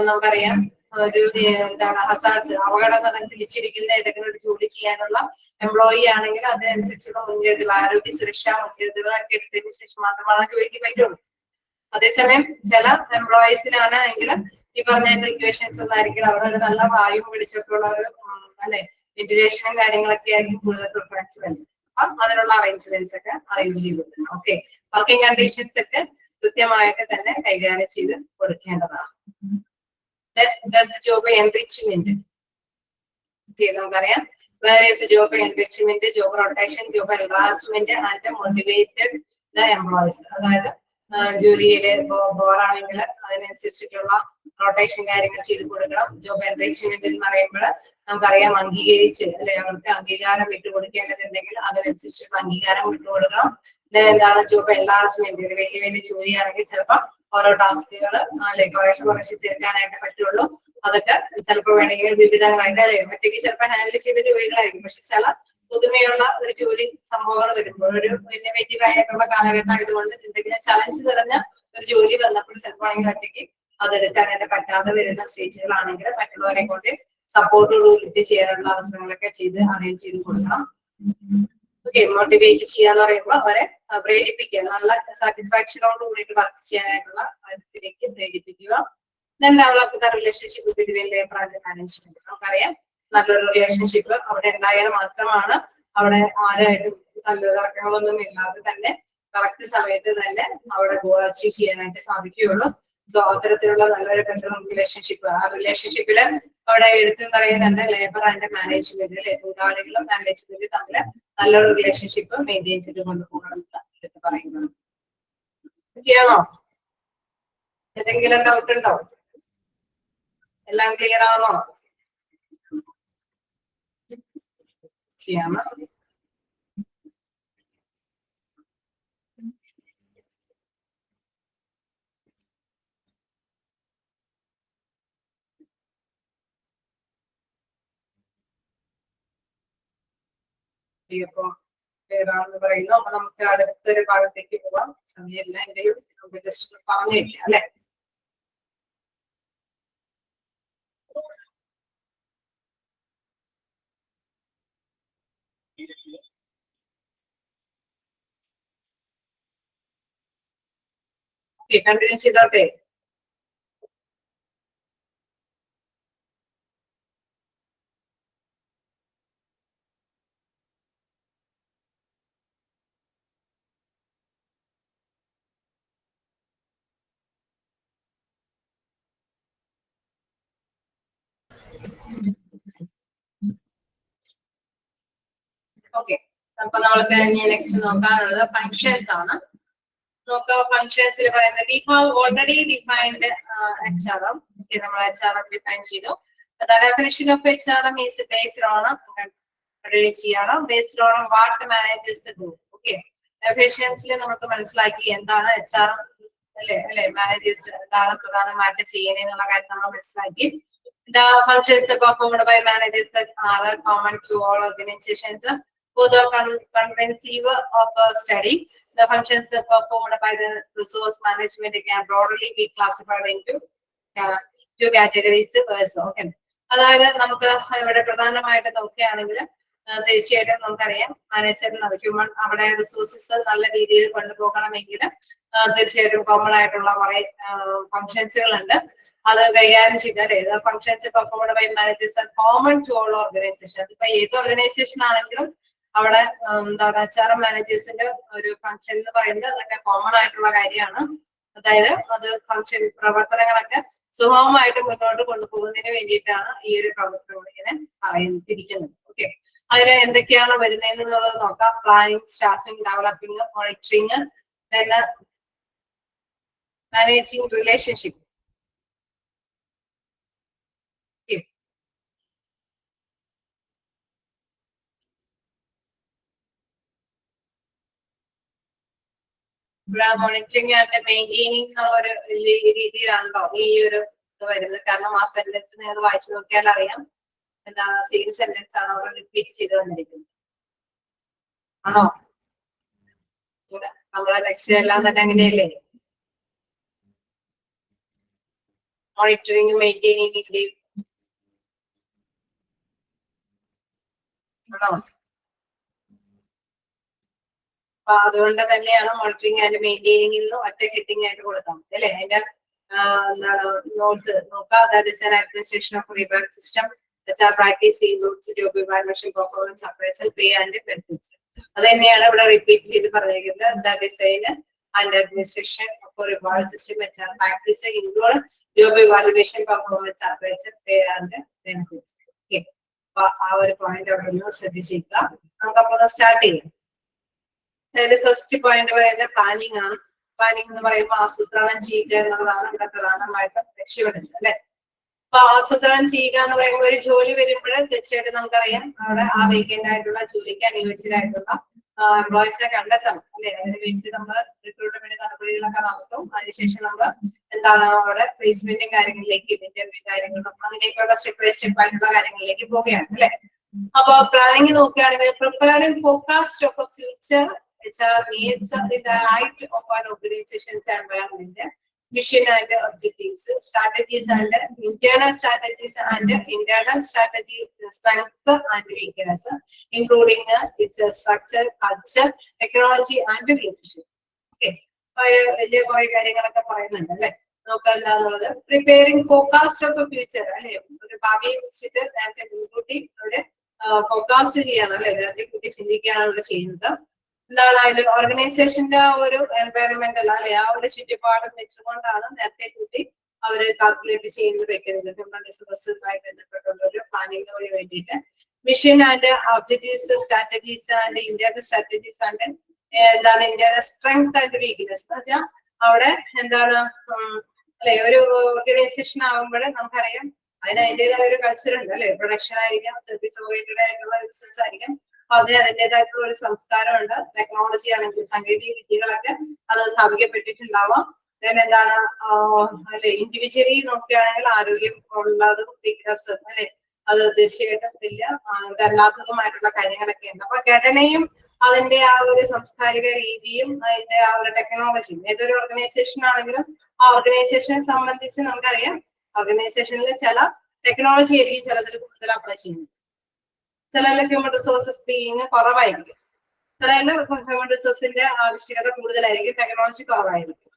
നമുക്കറിയാം, ഒരു എന്താണ് ഹസാർഡ്സ്, അപകടം വിളിച്ചിരിക്കുന്ന ഏതെങ്കിലും ഒരു ജോലി ചെയ്യാനുള്ള എംപ്ലോയി ആണെങ്കിൽ അതനുസരിച്ചുള്ള മുൻകരുതൽ, ആരോഗ്യ സുരക്ഷാ മുൻകരുതലുകളൊക്കെ എടുത്തതിന് ശേഷം മാത്രമാണ് ജോലിക്ക് പറ്റുള്ളൂ. അതേസമയം ചില എംപ്ലോയീസിനാണെങ്കിൽ ഈ പറഞ്ഞ റിക്വേഷൻസ് ഒന്നും ആയിരിക്കും, അവിടെ ഒരു നല്ല വായു പിടിച്ചൊക്കെ ഉള്ള ഒരു അല്ലെ വെന്റിലേഷനും കാര്യങ്ങളൊക്കെ ആയിരിക്കും കൂടുതൽ പ്രിഫറൻസ് വരുന്നത്. അപ്പൊ അതിനുള്ള അറേഞ്ച്മെന്റ്സ് ഒക്കെ അറേഞ്ച് ചെയ്ത് കൊടുക്കണം. ഓക്കെ, വർക്കിംഗ് കണ്ടീഷൻസ് ഒക്കെ കൃത്യമായിട്ട് തന്നെ കൈകാര്യം ചെയ്ത് കൊടുക്കേണ്ടതാണ്. ജോബ് എൻറിച്ച്മെന്റ് നമുക്കറിയാം. Job enrichment, job rotation, job enlargement and motivated the employees. അതായത് ജോലിയില് ബോറാണെങ്കിൽ അതിനനുസരിച്ചിട്ടുള്ള റൊട്ടേഷൻ കാര്യങ്ങൾ ചെയ്ത് കൊടുക്കണം. ജോബ് എൻറിച്ച്മെന്റ് എന്ന് പറയുമ്പോൾ നമുക്കറിയാം അംഗീകരിച്ച് അല്ലെ, അവർക്ക് അംഗീകാരം വിട്ടുകൊടുക്കേണ്ടതുണ്ടെങ്കിൽ അതിനനുസരിച്ചുള്ള അംഗീകാരം വിട്ടുകൊടുക്കണം. എന്താണ് ജോബ് എൻലാർജ്മെന്റ്, വലിയ വലിയ ജോലിയാണെങ്കിൽ ചിലപ്പോൾ ഓരോ ടാസ്കുകൾ അല്ലെ കുറേശ്ശെ തീർക്കാനായിട്ട് പറ്റുള്ളൂ. അതൊക്കെ ചിലപ്പോൾ വേണമെങ്കിൽ വിവിധങ്ങളായിട്ട് അല്ലെ ഒറ്റയ്ക്ക് ചിലപ്പോൾ ഹാൻഡിൽ ചെയ്ത ജോലികളായിരിക്കും. പക്ഷെ ചില പുതുമയുള്ള ഒരു ജോലി സംഭവങ്ങൾ വരുമ്പോൾ ഒരു ഇന്നോവേറ്റീവ് ആയിട്ടുള്ള കാലഘട്ടം ആയതുകൊണ്ട് എന്തെങ്കിലും ചലഞ്ച് നിറഞ്ഞ ഒരു ജോലി വന്നപ്പോൾ ചിലപ്പോൾ ആണെങ്കിൽ ഒറ്റയ്ക്ക് അതെടുക്കാനായിട്ട് പറ്റാതെ വരുന്ന സ്റ്റേജുകളാണെങ്കിൽ മറ്റുള്ളവരെ കൊണ്ട് സപ്പോർട്ടോടുകൂടി ചെയ്യാനുള്ള അവസരങ്ങളൊക്കെ ചെയ്ത് അറേഞ്ച് ചെയ്ത് കൊടുക്കണം. ഓക്കെ, മോട്ടിവേറ്റ് ചെയ്യാന്ന് പറയുമ്പോൾ അവരെ പ്രേരിപ്പിക്കുക, നല്ല സാറ്റിസ്ഫാക്ഷനോട് കൂടിയിട്ട് വർക്ക് ചെയ്യാനായിട്ടുള്ള കാര്യത്തിലേക്ക് പ്രേരിപ്പിക്കുക. Develop the relationship between labour and management. നമുക്കറിയാം നല്ലൊരു റിലേഷൻഷിപ്പ് അവിടെ ഉണ്ടായാൽ മാത്രമാണ് അവിടെ ആരായിട്ടും തല്ലുതർക്കങ്ങളൊന്നും ഇല്ലാതെ തന്നെ കറക്റ്റ് സമയത്ത് തന്നെ അവിടെ അച്ചീവ് ചെയ്യാനായിട്ട് സാധിക്കുകയുള്ളൂ. സോ അത്തരത്തിലുള്ള നല്ലൊരു റിലേഷൻഷിപ്പ്, ആ റിലേഷൻഷിപ്പില് അവിടെ എടുത്തു പറയുന്നുണ്ട് ലേബർ ആൻഡ് മാനേജ്മെന്റ്, തൊഴിലാളികളും മാനേജ്മെന്റ് തമ്മിൽ നല്ലൊരു റിലേഷൻഷിപ്പ് മെയിൻറ്റെയിൻ ചെയ്ത് കൊണ്ടുപോകണം എന്ന് പറയുന്നത്. ഓക്കെയാണോ? എന്തെങ്കിലും ഡൗട്ട് ഉണ്ടോ? എല്ലാം ക്ലിയർ ആണോ? ഓക്കെയാണ്. ഇപ്പൊ ക്ലിയറാണെന്ന് പറയുന്നു. അപ്പൊ നമുക്ക് അടുത്തൊരു ഭാഗത്തേക്ക് പോവാം. സമയമില്ല, എന്റെയും നമുക്ക് ജസ്റ്റ് പറഞ്ഞു വെക്കാം അല്ലെ. കണ്ടിന്യൂ ചെയ്തോട്ടെ. ഓക്കെ, അപ്പൊ നമ്മൾക്ക് നെക്സ്റ്റ് നോക്കാനുള്ളത് ഫങ്ഷൻസ് ആണ്. നോക്കാം, ഫങ്ഷൻസിൽ പറയുന്നത് we have already defined HRM. Okay, നമ്മൾ HRM ഡിഫൈൻ ചെയ്തു. The definition of HRM is based on what managers do. Okay, definitions നമുക്ക് മനസ്സിലാക്കി എന്താണ് HRM അല്ലെ മാനേജേഴ്സ് എന്താണ് പ്രധാനമായിട്ട് ചെയ്യുന്നത് എന്നുള്ള കാര്യം നമ്മൾ മനസ്സിലാക്കി. The functions performed by managers are common to all organizations. For the comprehensive of a study, the functions performed by the resource management can broadly be classified into two categories. Okay. അതായത് നമുക്ക് ഇവിടെ പ്രധാനമായിട്ട് നോക്കുകയാണെങ്കിൽ തീർച്ചയായിട്ടും നമുക്കറിയാം മാനേജറിന് ഹ്യൂമൻ അവിടെ റിസോഴ്സസ് നല്ല രീതിയിൽ കൊണ്ടുപോകണമെങ്കിൽ തീർച്ചയായിട്ടും കോമൺ ആയിട്ടുള്ള കുറെ ഫങ്ഷൻസുകൾ ഉണ്ട്. അത് കൈകാര്യം ചെയ്താൽ functions performed by managers common to all organisation. ഇപ്പൊ ഏത് ഓർഗനൈസേഷൻ ആണെങ്കിലും അവിടെ എന്താണ് HR മാനേജേഴ്സിന്റെ ഒരു ഫങ്ഷൻ എന്ന് പറയുന്നത് അതൊക്കെ കോമൺ ആയിട്ടുള്ള കാര്യമാണ്. അതായത് അത് ഫങ്ഷൻ പ്രവർത്തനങ്ങളൊക്കെ സുഗമമായിട്ട് മുന്നോട്ട് കൊണ്ടുപോകുന്നതിന് വേണ്ടിയിട്ടാണ് ഈ ഒരു പ്രവർത്തനം ഇങ്ങനെ തിരിക്കുന്നത്. ഓക്കെ, അതിന് എന്തൊക്കെയാണ് വരുന്നതെന്നുള്ളത് നോക്കാം. പ്ലാനിങ്, സ്റ്റാഫിംഗ്, ഡെവലപ്പിംഗ്, മോണിറ്ററിങ്, പിന്നെ managing relationship. Monitoring and maintaining എന്നുള്ള ഒരു രീതിയിലാണല്ലോ ഈ ഒരു ഇത് വരുന്നത്. കാരണം ആ സെന്റൻസ് നിങ്ങൾ വായിച്ചു നോക്കിയാൽ അറിയാം എന്താ സെയിം സെന്റൻസ് ആണ് അവിടെ റിപ്പീറ്റ് ചെയ്ത് വന്നിരിക്കുന്നത്. ആണോ? നമ്മളെ ലെക്ചർ എല്ലാം തന്നെ അങ്ങനെയല്ലേ? മോണിറ്ററിങ്, മെയിൻറ്റെയിനിങ് ആണോ? അപ്പൊ അതുകൊണ്ട് തന്നെയാണ് മോണിറ്ററിങ് ആൻഡ് മെയിൻറ്റെയിനിങ് ഒറ്റ ഹെഡിങ് ആയിട്ട് കൊടുത്താൽ മതി അല്ലെ? അതിന്റെ നോട്ട്സ് നോക്കാം. That is an administration of റിബാറ്റ് system, practice includes job evaluation, performance appraisal, pay and benefits. അത് തന്നെയാണ് ഇവിടെ റിപ്പീറ്റ് ചെയ്ത് പറഞ്ഞിരിക്കുന്നത്. That is and administration of reward system, HR practice include job evaluation, performance appraisal, pay and benefits. Okay, അപ്പൊ ആ ഒരു പോയിന്റ് അവിടെ ഒന്ന് ശ്രദ്ധിച്ചിരിക്കുക. നമുക്കപ്പോ സ്റ്റാർട്ട് ചെയ്യാം. അതായത് ഫസ്റ്റ് പോയിന്റ് പറയുന്നത് പ്ലാനിങ് ആണ്. പ്ലാനിങ് എന്ന് പറയുമ്പോൾ ആസൂത്രണം ചെയ്യുക എന്നുള്ളതാണ് ഇവിടെ പ്രധാനമായിട്ടും ലക്ഷ്യമിടുന്നത് അല്ലെ? അപ്പൊ ആസൂത്രണം ചെയ്യുക എന്ന് പറയുമ്പോൾ ഒരു ജോലി വരുമ്പോൾ തീർച്ചയായിട്ടും നമുക്കറിയാം അവിടെ ആ വേക്കന്റ് ആയിട്ടുള്ള ജോലിക്ക് അനുയോജ്യരായിട്ടുള്ള എംപ്ലോയീസിനെ കണ്ടെത്തണം അല്ലെ? അതിന് വേണ്ടി നമ്മൾ റിക്രൂട്ട്മെന്റ് നടപടികളൊക്കെ നടത്തും. അതിനുശേഷം നമ്മൾ എന്താണ് അവിടെ പ്ലേസ്മെന്റും കാര്യങ്ങളിലേക്ക്, ഇന്റർവ്യൂ കാര്യങ്ങളും അങ്ങനെയൊക്കെയുള്ള സ്റ്റെപ്പ് ബൈ സ്റ്റെപ്പ് ആയിട്ടുള്ള കാര്യങ്ങളിലേക്ക് പോവുകയാണ് അല്ലെ? അപ്പൊ പ്ലാനിങ് നോക്കുകയാണെങ്കിൽ preparing forecast of a future HR needs in the light of an organization's environment, mission and objectives, strategies and internal strategies and internal strategy strength and weakness, including its structure, culture, technology and leadership. Okay, വലിയ കുറെ കാര്യങ്ങളൊക്കെ പറയുന്നുണ്ട് അല്ലെ? നോക്കാം എന്താന്നുള്ളത്. Preparing forecast of a future അല്ലെ? ഒരു ഭാവിയെ കുറിച്ചിട്ട് നേരത്തെ മുൻകൂട്ടി അവര് ഫോർകാസ്റ്റ് ചെയ്യാണ് അല്ലെ? നേരത്തെ കൂട്ടി ചിന്തിക്കുകയാണ് അവിടെ ചെയ്യുന്നത്. എന്താണ് അതിൽ ഓർഗനൈസേഷന്റെ ആ ഒരു എൻവയറമെന്റ് അല്ലെ? ആ ഒരു ചുറ്റുപാടും വെച്ചുകൊണ്ടാണ് നേരത്തെ കൂട്ടി അവര് കാൽക്കുലേറ്റ് ചെയ്യുന്നത് വെക്കുന്നത്. ഹ്യൂമൻ റിസോഴ്സുമായി ബന്ധപ്പെട്ടുള്ള ഒരു പ്ലാനിങ്ങിന് വേണ്ടിയിട്ട് mission and objectives, strategies and internal strategies and എന്താണ് ഇന്ത്യയുടെ സ്ട്രെങ്ത് ആൻഡ് വീക്ക്നെസ് എന്ന് വെച്ചാൽ അവിടെ എന്താണ് അല്ലെ? ഒരു ഓർഗനൈസേഷൻ ആകുമ്പോൾ നമുക്കറിയാം അതിന് അതിൻ്റെതായ ഒരു കൾച്ചർ ഉണ്ട് അല്ലെ? പ്രൊഡക്ഷൻ ആയിരിക്കാം, സർവീസ് ഓറിയന്റഡ് ആയിട്ടുള്ള ബിസിനസ് ആയിരിക്കാം. അതിന് അതിൻ്റെതായിട്ടുള്ള ഒരു സംസ്കാരമുണ്ട്. ടെക്നോളജി ആണെങ്കിൽ സാങ്കേതിക വിദ്യകളൊക്കെ അത് സ്ഥാപിക്കപ്പെട്ടിട്ടുണ്ടാവാം. എന്താണ് അല്ലെ? ഇൻഡിവിജ്വലി നോക്കുകയാണെങ്കിൽ ആരോഗ്യം ഉള്ളതും വികസ് അല്ലെ? അത് തീർച്ചയായിട്ടും വലിയ ഇതല്ലാത്തതുമായിട്ടുള്ള കാര്യങ്ങളൊക്കെ ഉണ്ട്. അപ്പൊ ഘടനയും അതിന്റെ ആ ഒരു സാംസ്കാരിക രീതിയും അതിന്റെ ആ ഒരു ടെക്നോളജിയും ഏതൊരു ഓർഗനൈസേഷൻ ആണെങ്കിലും ആ ഓർഗനൈസേഷനെ സംബന്ധിച്ച് നമുക്കറിയാം ഓർഗനൈസേഷനിൽ ചില ടെക്നോളജി ആയിരിക്കും ചിലതിൽ കൂടുതൽ അപ്ലൈ ചെയ്യുന്നത്. ചില ഹ്യൂമൻ റിസോഴ്സസ് ബീയിങ് കുറവായിരിക്കും, ചില ഹ്യൂമൻ റിസോഴ്സിന്റെ ആവശ്യകത കൂടുതലായിരിക്കും, ടെക്നോളജി കുറവായിരിക്കും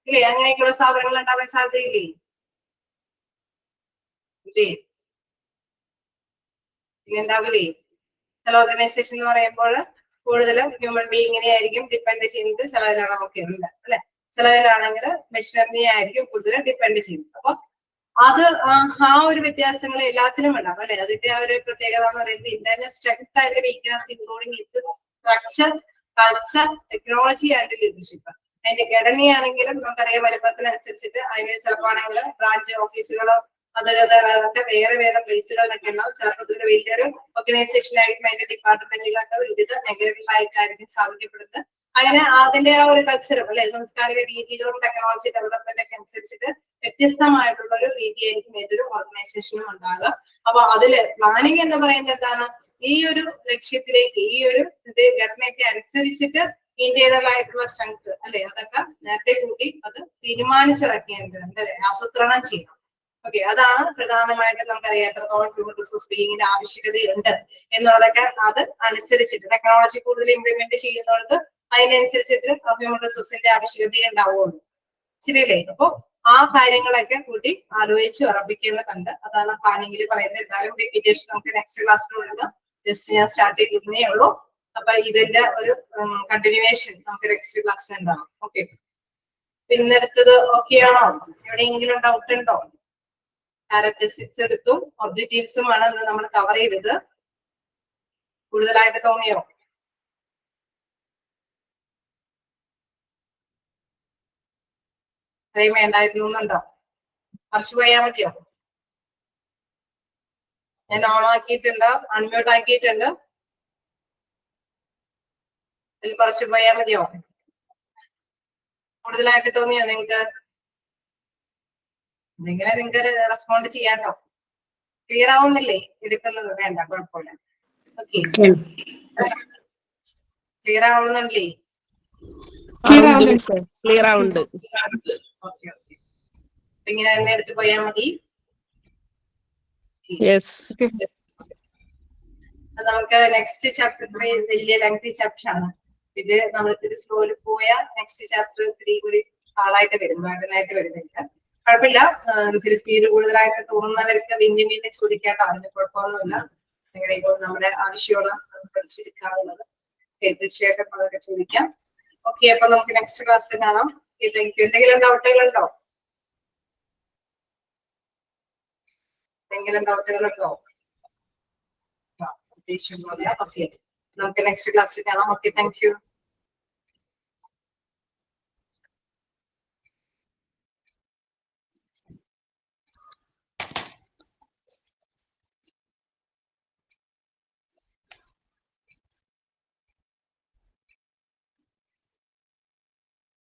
ഇല്ലേ? അങ്ങനെയൊക്കെയുള്ള സ്ഥാപനങ്ങൾ ഉണ്ടാവാൻ സാധ്യതയില്ലേ? ഇല്ലേ? ഉണ്ടാവില്ലേ? ചില ഓർഗനൈസേഷൻ എന്ന് പറയുമ്പോൾ കൂടുതലും ഹ്യൂമൻ ബീയിങ്ങിനെ ആയിരിക്കും ഡിപ്പെൻഡ് ചെയ്യുന്നത്. ചിലതിലാണൊക്കെ ഉണ്ട് അല്ലെ? ചിലതിലാണെങ്കിൽ മെഷീനറിനെ ആയിരിക്കും കൂടുതൽ ഡിപ്പെൻഡ് ചെയ്യുന്നത്. അപ്പൊ അത് ആ ഒരു വ്യത്യാസങ്ങൾ എല്ലാത്തിനും ഉണ്ടാവും അല്ലെ? അതിന്റെ ആ ഒരു പ്രത്യേകത എന്ന് പറയുന്നത് internal strength and weakness including it's structure, culture, technology and leadership. അതിന്റെ ഘടനയാണെങ്കിലും നമുക്കറിയാം വലുപ്പത്തിനനുസരിച്ചിട്ട് അതിന് ചിലപ്പോൾ ആണെങ്കിൽ ബ്രാഞ്ച് ഓഫീസുകളോ അതൊക്കെ വേറെ വേറെ പ്ലേസുകളിലൊക്കെ ഉണ്ടാവും. ചിലപ്പോൾ ഇതൊരു വലിയൊരു ഓർഗനൈസേഷൻ ആയിരിക്കും, അതിന്റെ ഡിപ്പാർട്ട്മെന്റുകളൊക്കെ വിവിധ മേഖലകളിലായിട്ടായിരിക്കും സ്ഥാപിക്കപ്പെടുന്നത്. അങ്ങനെ അതിന്റെ ആ ഒരു കൾച്ചറും അല്ലെ? സാംസ്കാരിക രീതികളും ടെക്നോളജി ഡെവലപ്മെന്റ് ഒക്കെ അനുസരിച്ചിട്ട് വ്യത്യസ്തമായിട്ടുള്ള ഒരു രീതിയായിരിക്കും ഏതൊരു ഓർഗനൈസേഷനും ഉണ്ടാകുക. അപ്പൊ അതില് പ്ലാനിങ് എന്ന് പറയുന്നത് എന്താണ്? ഈ ഒരു ലക്ഷ്യത്തിലേക്ക് ഈ ഒരു ഘടനയൊക്കെ അനുസരിച്ചിട്ട് ഇന്റേണൽ ആയിട്ടുള്ള സ്ട്രെങ്ത് അല്ലെ അതൊക്കെ നേരത്തെ കൂട്ടി അത് തീരുമാനിച്ചിറക്കേണ്ടതുണ്ട് അല്ലെ, ആസൂത്രണം ചെയ്യണം. ഓക്കെ, അതാണ് പ്രധാനമായിട്ടും നമുക്കറിയാം എത്രത്തോളം ഹ്യൂമൻ റിസോഴ്സ് ബീയിങ്ങിന്റെ ആവശ്യകതയുണ്ട് എന്നുള്ളതൊക്കെ അത് അനുസരിച്ചിട്ട് ടെക്നോളജി കൂടുതൽ ഇംപ്ലിമെന്റ് ചെയ്യുന്നത് അതിനനുസരിച്ചിട്ട് ഹ്യൂമൻ റിസോഴ്സിന്റെ ആവശ്യകത ഉണ്ടാവുള്ളൂ. ശരിയല്ലേ? അപ്പൊ ആ കാര്യങ്ങളൊക്കെ കൂട്ടി ആലോചിച്ച് ഉറപ്പിക്കേണ്ടതുണ്ട്. അതാണ് പ്ലാനിങ്ങിൽ പറയുന്നത്. എന്തായാലും റിപ്പീറ്റേഷൻ നമുക്ക് നെക്സ്റ്റ് ക്ലാസ്സിലുള്ളത് ജസ്റ്റ് ഞാൻ സ്റ്റാർട്ട് ചെയ്തിരുന്നേ ഉള്ളൂ. അപ്പൊ ഇതിന്റെ ഒരു കണ്ടിന്യൂവേഷൻ നമുക്ക് നെക്സ്റ്റ് ക്ലാസ്സിൽ ഉണ്ടാവും. ഓക്കെ, പിന്നെ അടുത്തത് ഓക്കെ ആണോ? എവിടെയെങ്കിലും ഡൗട്ട് ഉണ്ടോ? ക്യാരക്ടറിസ്റ്റിക്സ് എടുത്തും ഒബ്ജക്റ്റീവ്സും ആണ് നമ്മൾ കവർ ചെയ്തത്. കൂടുതലായിട്ട് തോന്നിയോ? അത്രയും വേണ്ടായിരുന്നു എന്നുണ്ടോ? കുറച്ച് പോയാൽ മതിയോ? ഞാൻ ഓൺ ആക്കിയിട്ടുണ്ട്, അൺമ്യൂട്ട് ആക്കിയിട്ടുണ്ട്. ഇതിൽ കുറച്ച് പോയാൽ മതിയോ? കൂടുതലായിട്ട് തോന്നിയോ നിങ്ങൾക്ക്? നിങ്ങൾക്ക് റെസ്പോണ്ട് ചെയ്യാട്ടോ. ക്ലിയർ ആവുന്നില്ലേ? എടുക്കുന്നത് വേണ്ട, കുഴപ്പമില്ല. ഓക്കെ, ക്ലിയർ ആവുന്നില്ലേ? ക്ലിയർ ആവുന്നുണ്ട്. ഓക്കെ ഓക്കെ, ഇങ്ങനെ തന്നെ എടുത്ത് പോയാൽ മതി. നമുക്ക് നെക്സ്റ്റ് ചാപ്റ്റർ 3 വലിയ ലെങ്തി ചാപ്റ്റർ ആണ്. ഇത് നമ്മൾ ഇത്തിരി സ്ലോയിൽ പോയാൽ നെക്സ്റ്റ് ചാപ്റ്റർ 3 കൂടി ആളായിട്ട് വരും, വേണ്ടനായിട്ട് വരുന്നില്ല. കുഴപ്പമില്ല, ഇത്തിരി സ്പീഡ് കൂടുതലായിട്ട് തോന്നുന്നവർക്ക് വീണ്ടും വീണ്ടും ചോദിക്കാട്ടോ, അതിന് കുഴപ്പമൊന്നുമില്ല. നിങ്ങളുടെ ഇപ്പോൾ നമ്മുടെ ആവശ്യമുള്ള പഠിച്ചെടുക്കാവുന്നത് തീർച്ചയായിട്ടും അതൊക്കെ ചോദിക്കാം. ഓക്കെ, അപ്പൊ നമുക്ക് നെക്സ്റ്റ് ക്ലാസ്സിൽ കാണാം. Thank you. എന്തെങ്കിലും ഡൗട്ടുകളുണ്ടോ? എന്തെങ്കിലും ഡൗട്ടുകളുണ്ടോ? ഓക്കെ, നമുക്ക് നെക്സ്റ്റ് ക്ലാസ്സിൽ കാണാം. Okay, thank you.